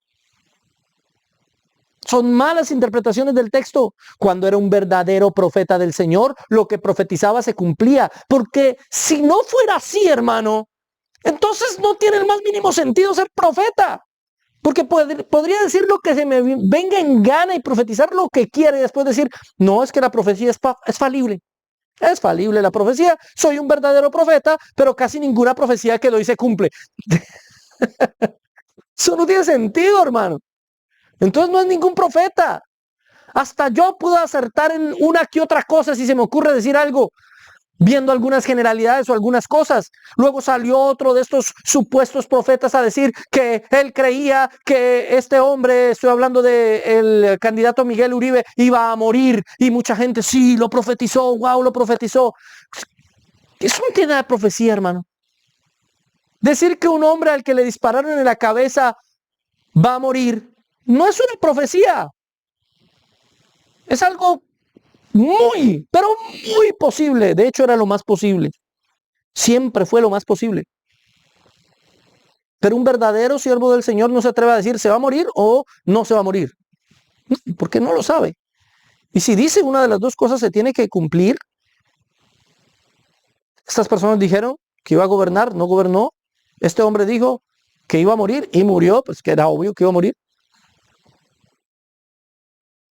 Son malas interpretaciones del texto. Cuando era un verdadero profeta del Señor, lo que profetizaba se cumplía. Porque si no fuera así, hermano, entonces no tiene el más mínimo sentido ser profeta. Porque podría decir lo que se me venga en gana y profetizar lo que quiera y después decir, no, es que la profecía es falible. Es falible la profecía. Soy un verdadero profeta, pero casi ninguna profecía que doy se cumple. Eso no tiene sentido, hermano. Entonces no es ningún profeta. Hasta yo puedo acertar en una que otra cosa si se me ocurre decir algo, viendo algunas generalidades o algunas cosas. Luego salió otro de estos supuestos profetas a decir que él creía que este hombre, estoy hablando del candidato Miguel Uribe, iba a morir. Y mucha gente, sí, lo profetizó, wow, lo profetizó. Eso no tiene nada de profecía, hermano. Decir que un hombre al que le dispararon en la cabeza va a morir, no es una profecía. Es algo muy, pero muy posible. De hecho, era lo más posible. Siempre fue lo más posible. Pero un verdadero siervo del Señor no se atreve a decir, ¿se va a morir o no se va a morir? Porque no lo sabe. Y si dice una de las dos cosas se tiene que cumplir. Estas personas dijeron que iba a gobernar, no gobernó. Este hombre dijo que iba a morir y murió, pues que era obvio que iba a morir.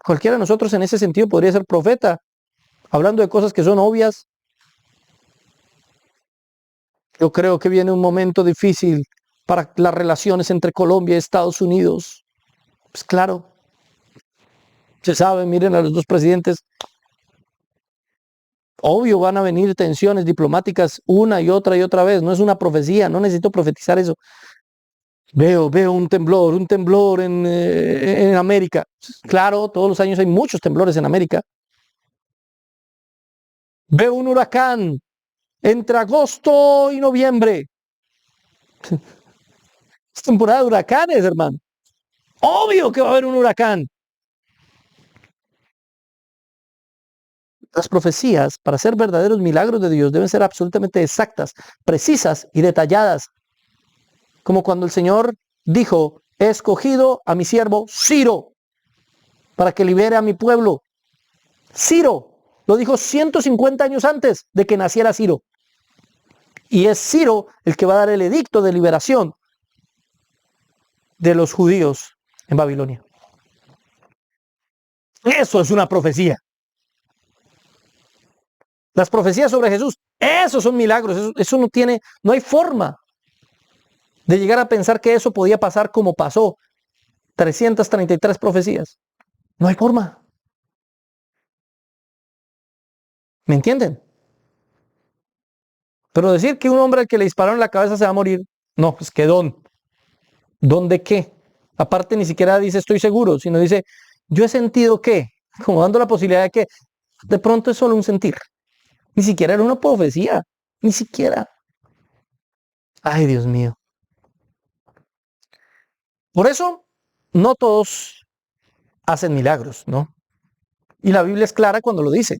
Cualquiera de nosotros en ese sentido podría ser profeta, hablando de cosas que son obvias. Yo creo que viene un momento difícil para las relaciones entre Colombia y Estados Unidos. Pues claro, se sabe, miren a los dos presidentes. Obvio van a venir tensiones diplomáticas una y otra vez. No es una profecía, no necesito profetizar eso. Veo un temblor en América. Claro, todos los años hay muchos temblores en América. Veo un huracán entre agosto y noviembre. Es temporada de huracanes, hermano. Obvio que va a haber un huracán. Las profecías, para ser verdaderos milagros de Dios, deben ser absolutamente exactas, precisas y detalladas. Como cuando el Señor dijo, he escogido a mi siervo Ciro para que libere a mi pueblo. Ciro, lo dijo 150 años antes de que naciera Ciro. Y es Ciro el que va a dar el edicto de liberación de los judíos en Babilonia. Eso es una profecía. Las profecías sobre Jesús, esos son milagros. Eso no hay forma de llegar a pensar que eso podía pasar como pasó. 333 profecías. No hay forma. ¿Me entienden? Pero decir que un hombre al que le dispararon en la cabeza se va a morir, no, pues que ¿don de qué? Aparte ni siquiera dice estoy seguro, sino dice yo he sentido que, como dando la posibilidad de que de pronto es solo un sentir. Ni siquiera era una profecía, ni siquiera. Ay, Dios mío. Por eso, no todos hacen milagros, ¿no? Y la Biblia es clara cuando lo dice.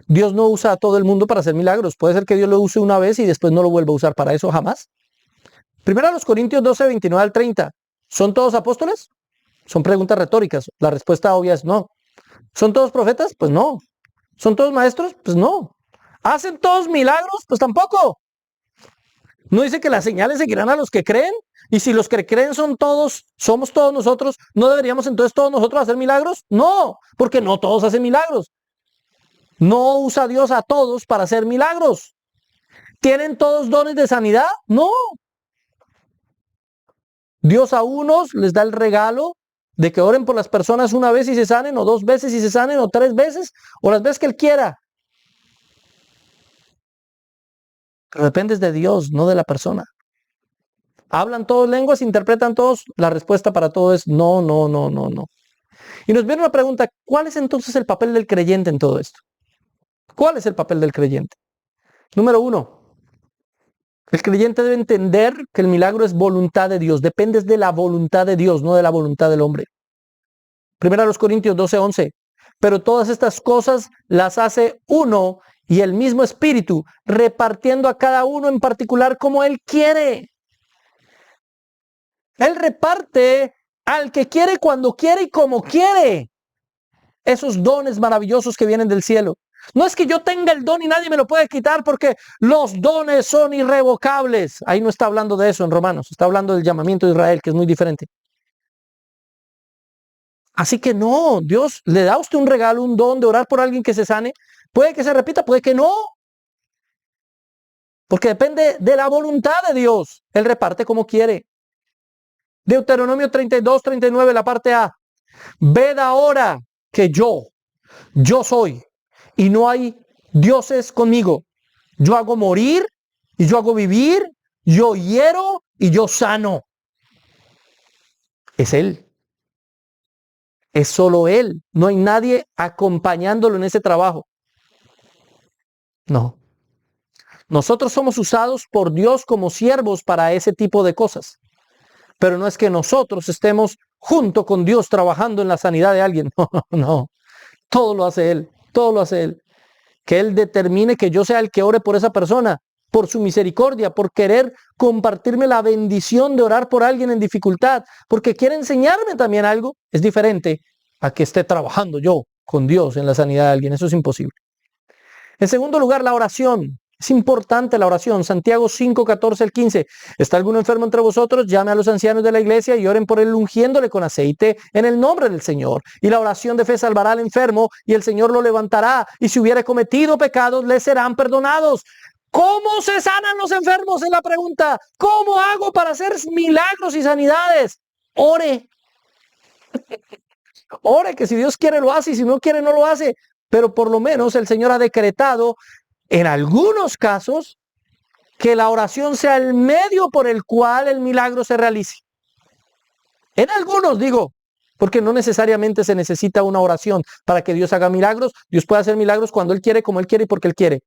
Dios no usa a todo el mundo para hacer milagros. Puede ser que Dios lo use una vez y después no lo vuelva a usar para eso jamás. Primero a los Corintios 12, 29 al 30. ¿Son todos apóstoles? Son preguntas retóricas. La respuesta obvia es no. ¿Son todos profetas? Pues no. ¿Son todos maestros? Pues no. ¿Hacen todos milagros? Pues tampoco. ¿No dice que las señales seguirán a los que creen? Y si los que creen somos todos nosotros, ¿no deberíamos entonces todos nosotros hacer milagros? No, porque no todos hacen milagros. No usa Dios a todos para hacer milagros. ¿Tienen todos dones de sanidad? No. Dios a unos les da el regalo de que oren por las personas una vez y se sanen, o 2 veces y se sanen, o 3 veces, o las veces que Él quiera. Pero dependes de Dios, no de la persona. ¿Hablan todos lenguas? ¿Interpretan todos? La respuesta para todo es no, no, no, no, no. Y nos viene una pregunta, ¿cuál es entonces el papel del creyente en todo esto? ¿Cuál es el papel del creyente? Número uno, el creyente debe entender que el milagro es voluntad de Dios, dependes de la voluntad de Dios, no de la voluntad del hombre. Primera a los Corintios 12:11. Pero todas estas cosas las hace uno y el mismo Espíritu, repartiendo a cada uno en particular como Él quiere. Él reparte al que quiere, cuando quiere y como quiere. Esos dones maravillosos que vienen del cielo. No es que yo tenga el don y nadie me lo puede quitar porque los dones son irrevocables. Ahí no está hablando de eso en Romanos, está hablando del llamamiento de Israel, que es muy diferente. Así que no, Dios le da a usted un regalo, un don de orar por alguien que se sane. Puede que se repita, puede que no. Porque depende de la voluntad de Dios. Él reparte como quiere. Deuteronomio 32:39, la parte A. Ved ahora que yo soy, y no hay dioses conmigo. Yo hago morir, y yo hago vivir, yo hiero, y yo sano. Es Él. Es solo Él. No hay nadie acompañándolo en ese trabajo. No. Nosotros somos usados por Dios como siervos para ese tipo de cosas. Pero no es que nosotros estemos junto con Dios trabajando en la sanidad de alguien. No, no. Todo lo hace Él. Todo lo hace Él. Que Él determine que yo sea el que ore por esa persona, por su misericordia, por querer compartirme la bendición de orar por alguien en dificultad, porque quiere enseñarme también algo, es diferente a que esté trabajando yo con Dios en la sanidad de alguien. Eso es imposible. En segundo lugar, la oración. Es importante la oración. Santiago 5:14-15. ¿Está algún enfermo entre vosotros? Llame a los ancianos de la iglesia y oren por él, ungiéndole con aceite en el nombre del Señor. Y la oración de fe salvará al enfermo y el Señor lo levantará. Y si hubiere cometido pecados, le serán perdonados. ¿Cómo se sanan los enfermos? Es la pregunta. ¿Cómo hago para hacer milagros y sanidades? Ore. Ore, que si Dios quiere lo hace y si no quiere no lo hace. Pero por lo menos el Señor ha decretado en algunos casos que la oración sea el medio por el cual el milagro se realice. En algunos, digo, porque no necesariamente se necesita una oración para que Dios haga milagros. Dios puede hacer milagros cuando Él quiere, como Él quiere y porque Él quiere.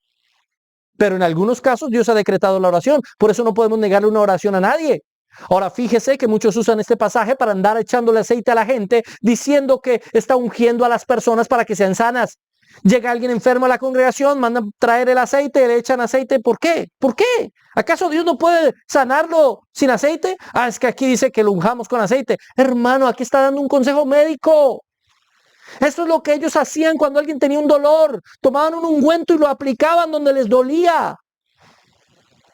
Pero en algunos casos Dios ha decretado la oración. Por eso no podemos negarle una oración a nadie. Ahora fíjese que muchos usan este pasaje para andar echándole aceite a la gente, diciendo que está ungiendo a las personas para que sean sanas. Llega alguien enfermo a la congregación, mandan traer el aceite, le echan aceite. ¿Por qué? ¿Por qué? ¿Acaso Dios no puede sanarlo sin aceite? Ah, es que aquí dice que lo unjamos con aceite. Hermano, aquí está dando un consejo médico. Esto es lo que ellos hacían cuando alguien tenía un dolor. Tomaban un ungüento y lo aplicaban donde les dolía.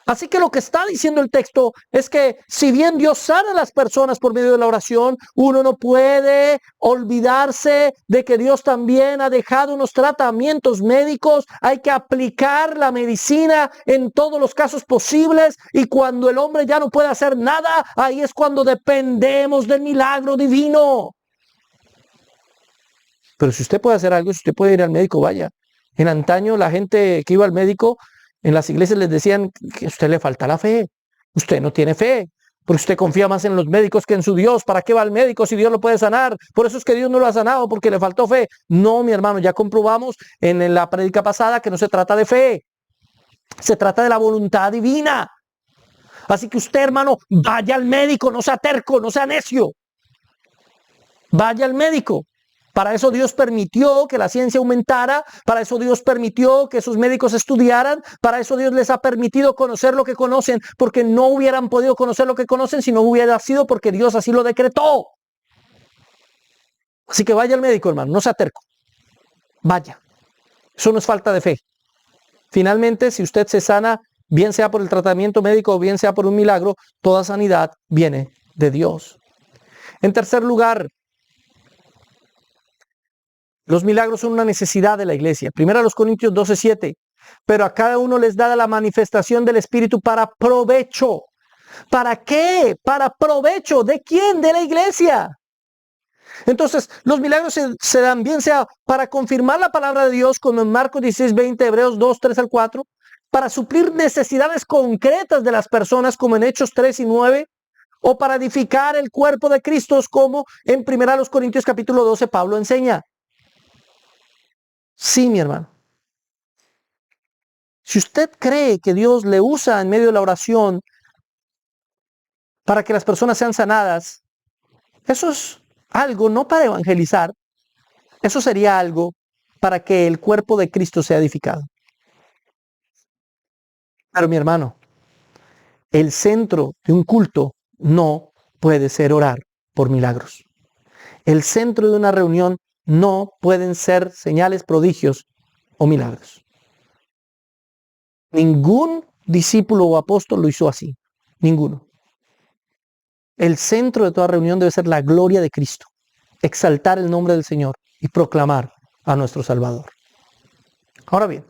Así que lo que está diciendo el texto es que si bien Dios sana a las personas por medio de la oración, uno no puede olvidarse de que Dios también ha dejado unos tratamientos médicos. Hay que aplicar la medicina en todos los casos posibles y cuando el hombre ya no puede hacer nada, ahí es cuando dependemos del milagro divino. Pero si usted puede hacer algo, si usted puede ir al médico, vaya. En antaño la gente que iba al médico en las iglesias les decían que a usted le falta la fe. Usted no tiene fe. Porque usted confía más en los médicos que en su Dios. ¿Para qué va al médico si Dios lo puede sanar? Por eso es que Dios no lo ha sanado, porque le faltó fe. No, mi hermano, ya comprobamos en la prédica pasada que no se trata de fe. Se trata de la voluntad divina. Así que usted, hermano, vaya al médico, no sea terco, no sea necio. Vaya al médico. Para eso Dios permitió que la ciencia aumentara, para eso Dios permitió que sus médicos estudiaran, para eso Dios les ha permitido conocer lo que conocen, porque no hubieran podido conocer lo que conocen si no hubiera sido porque Dios así lo decretó. Así que vaya al médico, hermano, no sea terco. Vaya. Eso no es falta de fe. Finalmente, si usted se sana, bien sea por el tratamiento médico o bien sea por un milagro, toda sanidad viene de Dios. En tercer lugar, los milagros son una necesidad de la iglesia. Primero a los Corintios 12:7. Pero a cada uno les da la manifestación del Espíritu para provecho. ¿Para qué? Para provecho. ¿De quién? De la iglesia. Entonces, los milagros se dan bien sea para confirmar la palabra de Dios, como en Marcos 16:20, Hebreos 2:3-4, para suplir necesidades concretas de las personas, como en Hechos 3 y 9, o para edificar el cuerpo de Cristo, como en 1 Corintios capítulo 12 Pablo enseña. Sí, mi hermano. Si usted cree que Dios le usa en medio de la oración para que las personas sean sanadas, eso es algo no para evangelizar, eso sería algo para que el cuerpo de Cristo sea edificado. Pero mi hermano, el centro de un culto no puede ser orar por milagros. El centro de una reunión no pueden ser señales, prodigios o milagros. Ningún discípulo o apóstol lo hizo así. Ninguno. El centro de toda reunión debe ser la gloria de Cristo, exaltar el nombre del Señor y proclamar a nuestro Salvador. Ahora bien,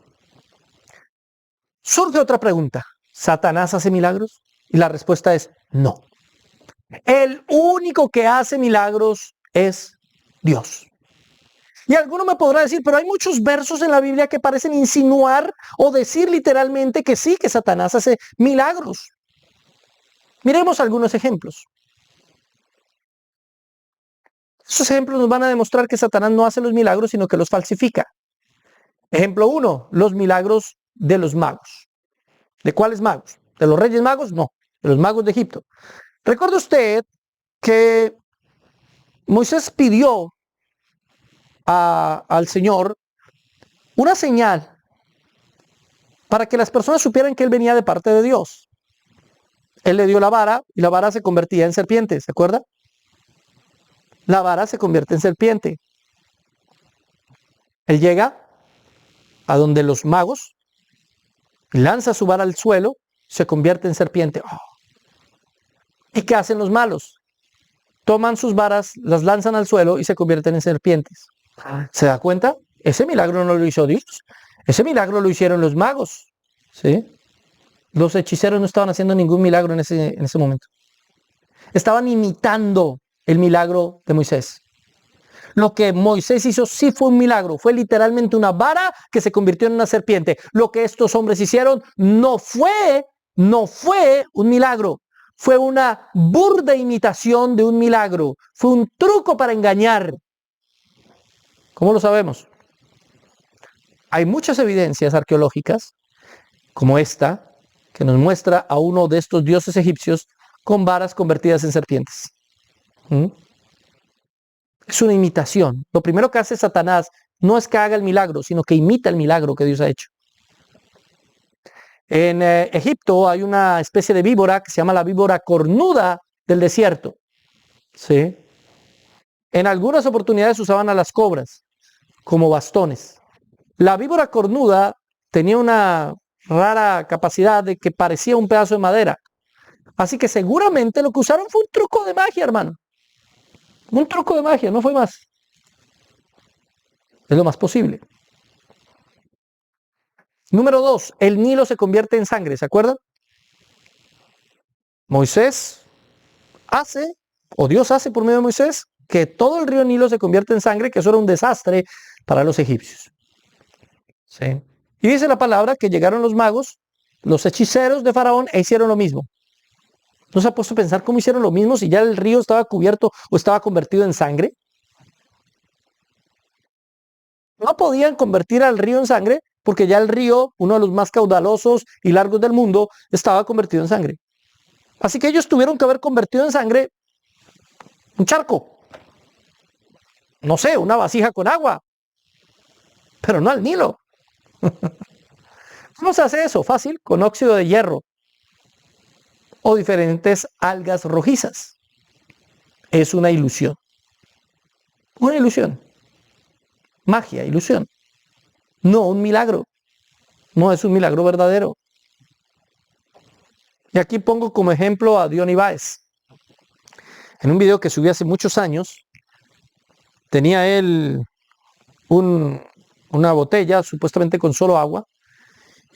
surge otra pregunta. ¿Satanás hace milagros? Y la respuesta es no. El único que hace milagros es Dios. Y alguno me podrá decir, pero hay muchos versos en la Biblia que parecen insinuar o decir literalmente que sí, que Satanás hace milagros. Miremos algunos ejemplos. Esos ejemplos nos van a demostrar que Satanás no hace los milagros, sino que los falsifica. Ejemplo 1, los milagros de los magos. ¿De cuáles magos? ¿De los reyes magos? No, de los magos de Egipto. ¿Recuerda usted que Moisés pidió al Señor una señal para que las personas supieran que él venía de parte de Dios? Él le dio la vara y la vara se convertía en serpiente, ¿se acuerda? La vara se convierte en serpiente. Él llega a donde los magos, lanza su vara al suelo, se convierte en serpiente. Oh. ¿Y qué hacen los malos? Toman sus varas, las lanzan al suelo y se convierten en serpientes. ¿Se da cuenta? Ese milagro no lo hizo Dios. Ese milagro lo hicieron los magos. ¿Sí? Los hechiceros no estaban haciendo ningún milagro en ese momento. Estaban imitando el milagro de Moisés. Lo que Moisés hizo sí fue un milagro. Fue literalmente una vara que se convirtió en una serpiente. Lo que estos hombres hicieron no fue un milagro. Fue una burda imitación de un milagro. Fue un truco para engañar. ¿Cómo lo sabemos? Hay muchas evidencias arqueológicas, como esta, que nos muestra a uno de estos dioses egipcios con varas convertidas en serpientes. Es una imitación. Lo primero que hace Satanás no es que haga el milagro, sino que imita el milagro que Dios ha hecho. En Egipto hay una especie de víbora que se llama la víbora cornuda del desierto. ¿Sí? En algunas oportunidades usaban a las cobras como bastones. La víbora cornuda tenía una rara capacidad de que parecía un pedazo de madera. Así que seguramente lo que usaron fue un truco de magia, hermano. Un truco de magia, no fue más. Es lo más posible. Número 2, el Nilo se convierte en sangre, ¿se acuerdan? Moisés hace, o Dios hace por medio de Moisés, que todo el río Nilo se convierte en sangre, que eso era un desastre para los egipcios. ¿Sí? Y dice la palabra que llegaron los magos, los hechiceros de Faraón, e hicieron lo mismo. ¿No se ha puesto a pensar cómo hicieron lo mismo si ya el río estaba cubierto o estaba convertido en sangre? No podían convertir al río en sangre porque ya el río, uno de los más caudalosos y largos del mundo, estaba convertido en sangre. Así que ellos tuvieron que haber convertido en sangre un charco. No sé, una vasija con agua. Pero no al Nilo. ¿Cómo se hace eso? Fácil, con óxido de hierro o diferentes algas rojizas. Es una ilusión. Una ilusión. Magia, ilusión. No un milagro. No es un milagro verdadero. Y aquí pongo como ejemplo a Diony Báez. En un video que subí hace muchos años, tenía él una botella supuestamente con solo agua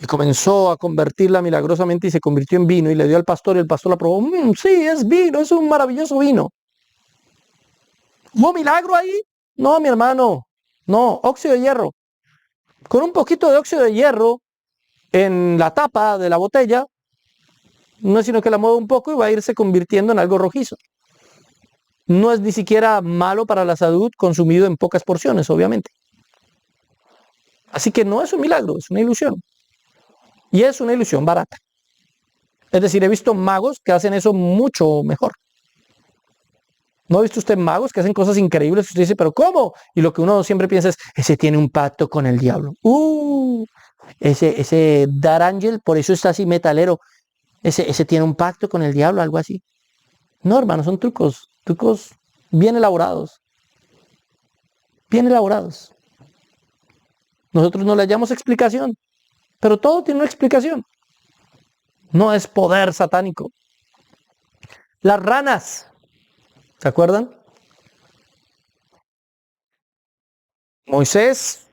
y comenzó a convertirla milagrosamente y se convirtió en vino y le dio al pastor y el pastor la probó. Sí, es vino, es un maravilloso vino. ¿Hubo milagro ahí? No, mi hermano. No, óxido de hierro. Con un poquito de óxido de hierro en la tapa de la botella, No es sino que la mueve un poco y va a irse convirtiendo en algo rojizo. No es ni siquiera malo para la salud consumido en pocas porciones, obviamente. Así que no es un milagro, es una ilusión. Y es una ilusión barata. Es decir, he visto magos que hacen eso mucho mejor. ¿No ha visto usted magos que hacen cosas increíbles? Usted dice, ¿pero cómo? Y lo que uno siempre piensa es, ese tiene un pacto con el diablo. Ese Dark Angel, por eso está así metalero. Ese tiene un pacto con el diablo, algo así. No, hermano, son trucos bien elaborados. Bien elaborados. Nosotros no le hallamos explicación, pero todo tiene una explicación. No es poder satánico. Las ranas, ¿se acuerdan? Moisés,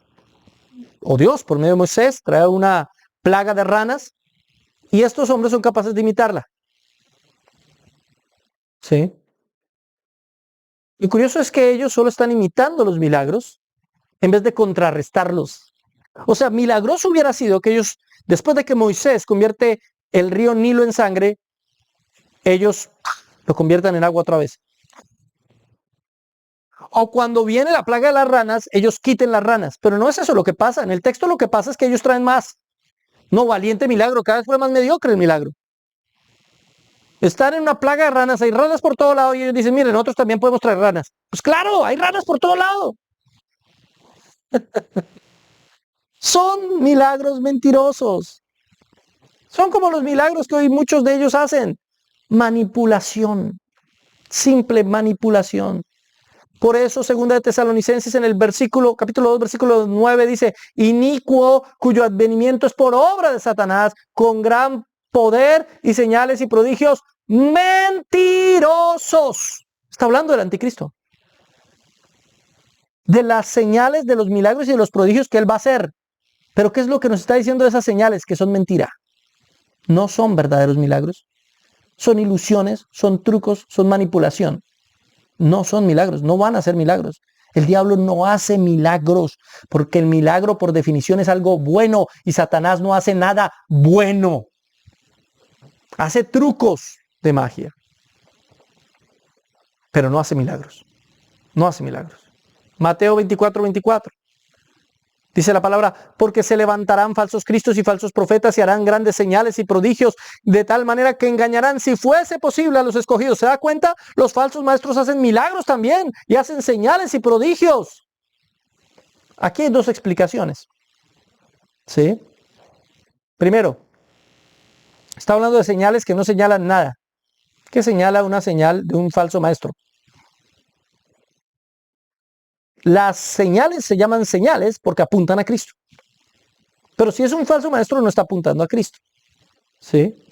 o Dios, por medio de Moisés, trae una plaga de ranas y estos hombres son capaces de imitarla. ¿Sí? Lo curioso es que ellos solo están imitando los milagros en vez de contrarrestarlos. O sea, milagroso hubiera sido que ellos, después de que Moisés convierte el río Nilo en sangre, ellos lo conviertan en agua otra vez. O cuando viene la plaga de las ranas, ellos quiten las ranas. Pero no es eso lo que pasa. En el texto lo que pasa es que ellos traen más. No, valiente milagro. Cada vez fue más mediocre el milagro. Están en una plaga de ranas. Hay ranas por todo lado. Y ellos dicen, miren, nosotros también podemos traer ranas. Pues claro, hay ranas por todo lado. Son milagros mentirosos. Son como los milagros que hoy muchos de ellos hacen. Manipulación. Simple manipulación. Por eso, segunda de Tesalonicenses en el capítulo 2, versículo 9 dice, inicuo cuyo advenimiento es por obra de Satanás, con gran poder y señales y prodigios mentirosos. Está hablando del anticristo. De las señales, de los milagros y de los prodigios que él va a hacer. Pero ¿qué es lo que nos está diciendo de esas señales? Que son mentira. No son verdaderos milagros. Son ilusiones, son trucos, son manipulación. No son milagros, no van a ser milagros. El diablo no hace milagros, porque el milagro por definición es algo bueno y Satanás no hace nada bueno. Hace trucos de magia, pero no hace milagros. No hace milagros. Mateo 24:24. Dice la palabra, porque se levantarán falsos cristos y falsos profetas y harán grandes señales y prodigios, de tal manera que engañarán, si fuese posible, a los escogidos. ¿Se da cuenta? Los falsos maestros hacen milagros también y hacen señales y prodigios. Aquí hay dos explicaciones. ¿Sí? Primero, está hablando de señales que no señalan nada. ¿Qué señala una señal de un falso maestro? Las señales se llaman señales porque apuntan a Cristo. Pero si es un falso maestro, no está apuntando a Cristo. ¿Sí?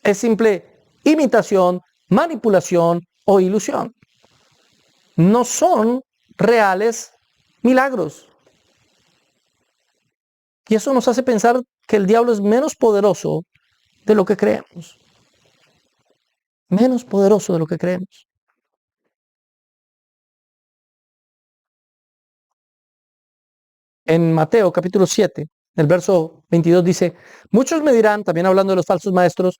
Es simple imitación, manipulación o ilusión. No son reales milagros. Y eso nos hace pensar que el diablo es menos poderoso de lo que creemos. Menos poderoso de lo que creemos. En Mateo capítulo 7, el verso 22 dice, muchos me dirán, también hablando de los falsos maestros,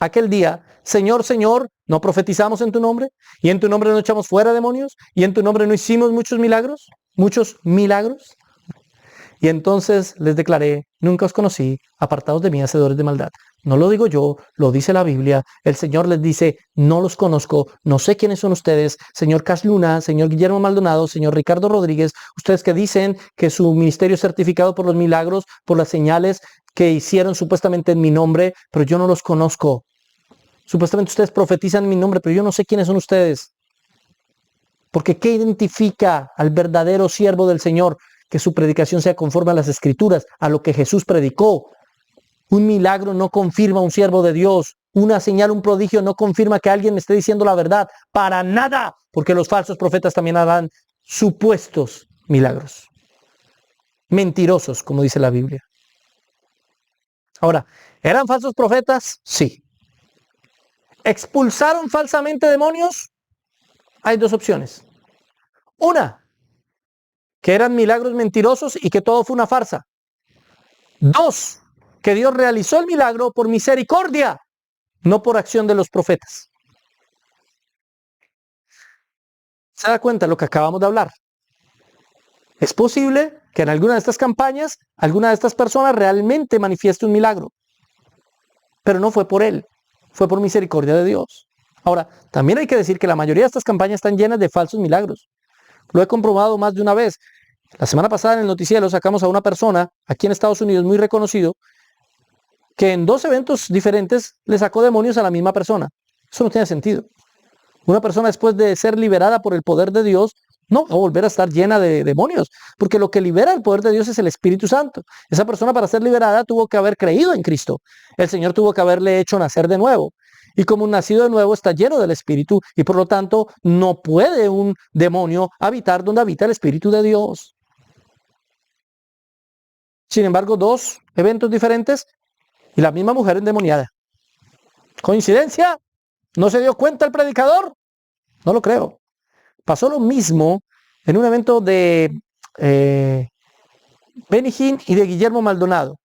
aquel día, Señor, Señor, ¿no profetizamos en tu nombre? ¿Y en tu nombre no echamos fuera demonios? ¿Y en tu nombre no hicimos muchos milagros? ¿Muchos milagros? Y entonces les declaré, nunca os conocí, apartados de mí, hacedores de maldad. No lo digo yo, lo dice la Biblia. El Señor les dice, no los conozco, no sé quiénes son ustedes, señor Cas Luna, señor Guillermo Maldonado, señor Ricardo Rodríguez, ustedes que dicen que su ministerio es certificado por los milagros, por las señales que hicieron supuestamente en mi nombre, pero yo no los conozco. Supuestamente ustedes profetizan en mi nombre, pero yo no sé quiénes son ustedes. Porque ¿qué identifica al verdadero siervo del Señor? Que su predicación sea conforme a las Escrituras, a lo que Jesús predicó. Un milagro no confirma a un siervo de Dios. Una señal, un prodigio no confirma que alguien me esté diciendo la verdad. Para nada. Porque los falsos profetas también harán supuestos milagros. Mentirosos, como dice la Biblia. Ahora, ¿eran falsos profetas? Sí. ¿Expulsaron falsamente demonios? Hay dos opciones. Una, que eran milagros mentirosos y que todo fue una farsa. Dos, que Dios realizó el milagro por misericordia no por acción de los profetas. ¿Se da cuenta de lo que acabamos de hablar? Es posible que en alguna de estas campañas, alguna de estas personas realmente manifieste un milagro, pero no fue por él, fue por misericordia de Dios. Ahora, también hay que decir que la mayoría de estas campañas están llenas de falsos milagros. Lo he comprobado más de una vez. La semana pasada en el noticiero sacamos a una persona aquí en Estados Unidos muy reconocido que en 2 eventos diferentes le sacó demonios a la misma persona. Eso no tiene sentido. Una persona después de ser liberada por el poder de Dios no va a volver a estar llena de demonios, porque lo que libera el poder de Dios es el Espíritu Santo. Esa persona para ser liberada tuvo que haber creído en Cristo. El Señor tuvo que haberle hecho nacer de nuevo. Y como un nacido de nuevo está lleno del Espíritu y por lo tanto no puede un demonio habitar donde habita el Espíritu de Dios. Sin embargo, 2 eventos diferentes y la misma mujer endemoniada. ¿Coincidencia? ¿No se dio cuenta el predicador? No lo creo. Pasó lo mismo en un evento de Benny Hinn y de Guillermo Maldonado.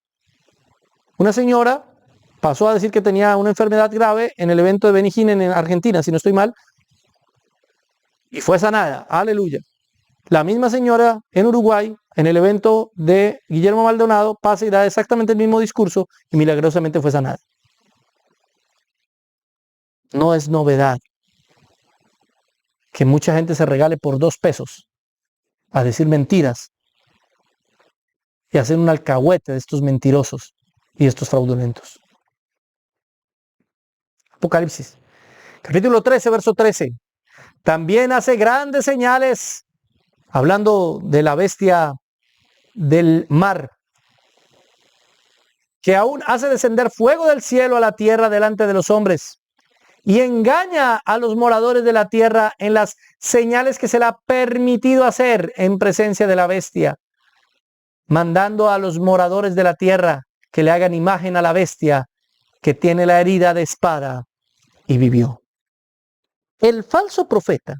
Una señora pasó a decir que tenía una enfermedad grave en el evento de Benny Hinn en Argentina, si no estoy mal, y fue sanada. Aleluya. La misma señora en Uruguay, en el evento de Guillermo Maldonado, pasa y da exactamente el mismo discurso y milagrosamente fue sanada. No es novedad que mucha gente se regale por 2 pesos a decir mentiras y hacer un alcahuete de estos mentirosos y estos fraudulentos. Apocalipsis, capítulo 13, verso 13. También hace grandes señales, hablando de la bestia del mar, que aún hace descender fuego del cielo a la tierra delante de los hombres, y engaña a los moradores de la tierra en las señales que se le ha permitido hacer en presencia de la bestia, mandando a los moradores de la tierra que le hagan imagen a la bestia que tiene la herida de espada y vivió. El falso profeta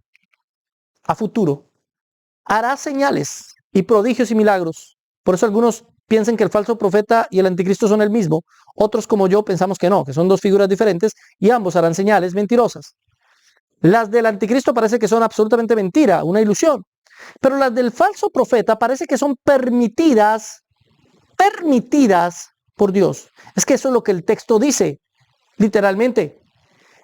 a futuro hará señales y prodigios y milagros. Por eso algunos piensan que el falso profeta y el anticristo son el mismo. Otros, como yo, pensamos que no, que son 2 figuras diferentes y ambos harán señales mentirosas. Las del anticristo parece que son absolutamente mentira, una ilusión. Pero las del falso profeta parece que son permitidas por Dios. Es que eso es lo que el texto dice, literalmente.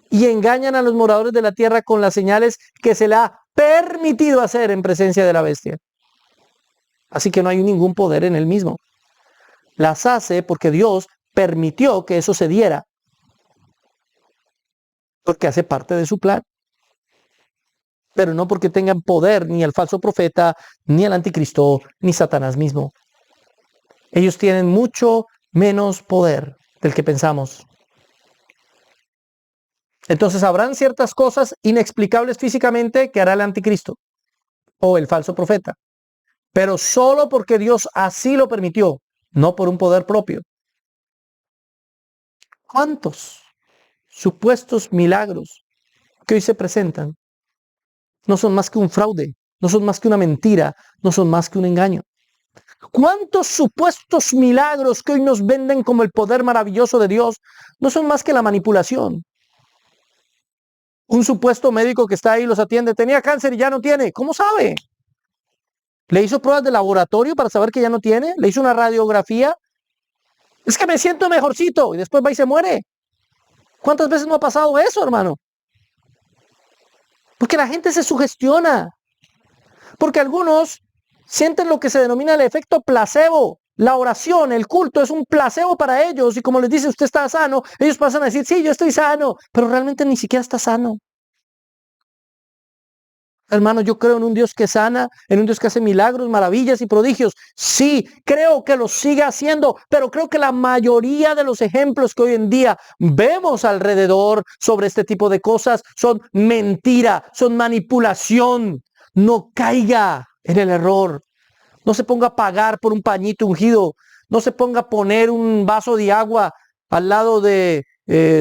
Y engañan a los moradores de la tierra con las señales que se le ha permitido hacer en presencia de la bestia. Así que no hay ningún poder en él mismo. Las hace porque Dios permitió que eso se diera, porque hace parte de su plan. Pero no porque tengan poder ni el falso profeta, ni el anticristo, ni Satanás mismo. Ellos tienen mucho menos poder del que pensamos. Entonces habrán ciertas cosas inexplicables físicamente que hará el anticristo o el falso profeta, pero solo porque Dios así lo permitió, no por un poder propio. ¿Cuántos supuestos milagros que hoy se presentan no son más que un fraude, no son más que una mentira, no son más que un engaño? ¿Cuántos supuestos milagros que hoy nos venden como el poder maravilloso de Dios no son más que la manipulación? Un supuesto médico que está ahí los atiende, tenía cáncer y ya no tiene. ¿Cómo sabe? ¿Le hizo pruebas de laboratorio para saber que ya no tiene? ¿Le hizo una radiografía? Es que me siento mejorcito y después va y se muere. ¿Cuántas veces no ha pasado eso, hermano? Porque la gente se sugestiona. Porque algunos sienten lo que se denomina el efecto placebo. La oración, el culto es un placebo para ellos y como les dice usted está sano, ellos pasan a decir, sí, yo estoy sano, pero realmente ni siquiera está sano. Hermano, yo creo en un Dios que sana, en un Dios que hace milagros, maravillas y prodigios. Sí, creo que lo sigue haciendo, pero creo que la mayoría de los ejemplos que hoy en día vemos alrededor sobre este tipo de cosas son mentira, son manipulación. No caiga en el error. No se ponga a pagar por un pañito ungido. No se ponga a poner un vaso de agua al lado de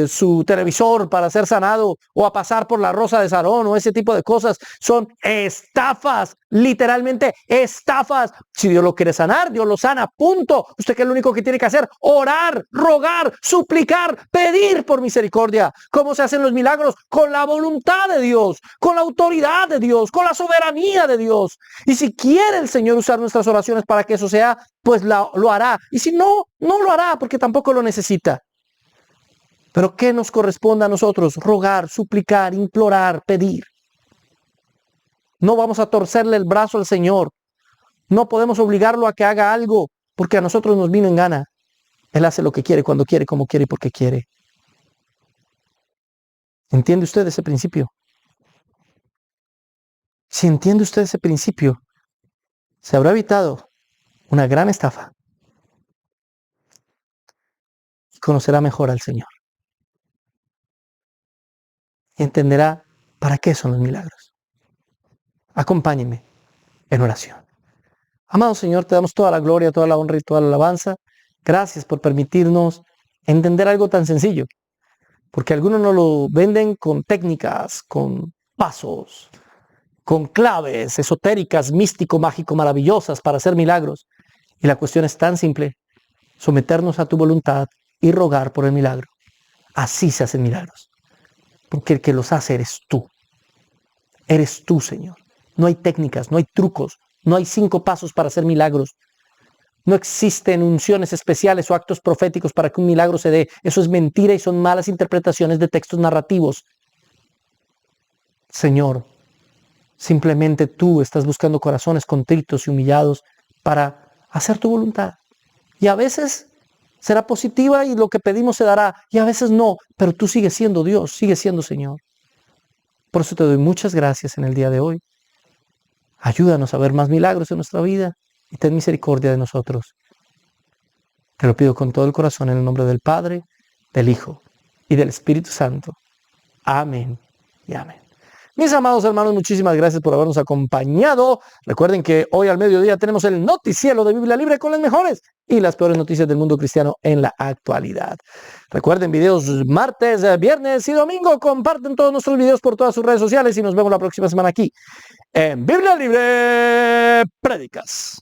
su televisor para ser sanado o a pasar por la Rosa de Sarón o ese tipo de cosas. Son estafas, literalmente estafas. Si Dios lo quiere sanar, Dios lo sana, punto. Usted que es lo único que tiene que hacer, orar, rogar, suplicar, pedir por misericordia. ¿Cómo se hacen los milagros? Con la voluntad de Dios, con la autoridad de Dios, con la soberanía de Dios. Y si quiere el Señor usar nuestras oraciones para que eso sea, pues lo hará. Y si no, no lo hará porque tampoco lo necesita. Pero ¿qué nos corresponde a nosotros? Rogar, suplicar, implorar, pedir. No vamos a torcerle el brazo al Señor. No podemos obligarlo a que haga algo porque a nosotros nos vino en gana. Él hace lo que quiere, cuando quiere, como quiere y porque quiere. ¿Entiende usted ese principio? Si entiende usted ese principio, se habrá evitado una gran estafa y conocerá mejor al Señor. Y entenderá para qué son los milagros. Acompáñenme en oración. Amado Señor, te damos toda la gloria, toda la honra y toda la alabanza. Gracias por permitirnos entender algo tan sencillo. Porque algunos nos lo venden con técnicas, con pasos, con claves esotéricas, místico, mágico, maravillosas para hacer milagros. Y la cuestión es tan simple: someternos a tu voluntad y rogar por el milagro. Así se hacen milagros. Porque el que los hace eres tú. Eres tú, Señor. No hay técnicas, no hay trucos, no hay 5 pasos para hacer milagros. No existen unciones especiales o actos proféticos para que un milagro se dé. Eso es mentira y son malas interpretaciones de textos narrativos. Señor, simplemente tú estás buscando corazones contritos y humillados para hacer tu voluntad. Y a veces será positiva y lo que pedimos se dará, y a veces no, pero tú sigues siendo Dios, sigues siendo Señor. Por eso te doy muchas gracias en el día de hoy. Ayúdanos a ver más milagros en nuestra vida y ten misericordia de nosotros. Te lo pido con todo el corazón en el nombre del Padre, del Hijo y del Espíritu Santo. Amén y amén. Mis amados hermanos, muchísimas gracias por habernos acompañado. Recuerden que hoy al mediodía tenemos el noticiero de Biblia Libre con las mejores y las peores noticias del mundo cristiano en la actualidad. Recuerden, videos martes, viernes y domingo. Comparten todos nuestros videos por todas sus redes sociales y nos vemos la próxima semana aquí en Biblia Libre Prédicas.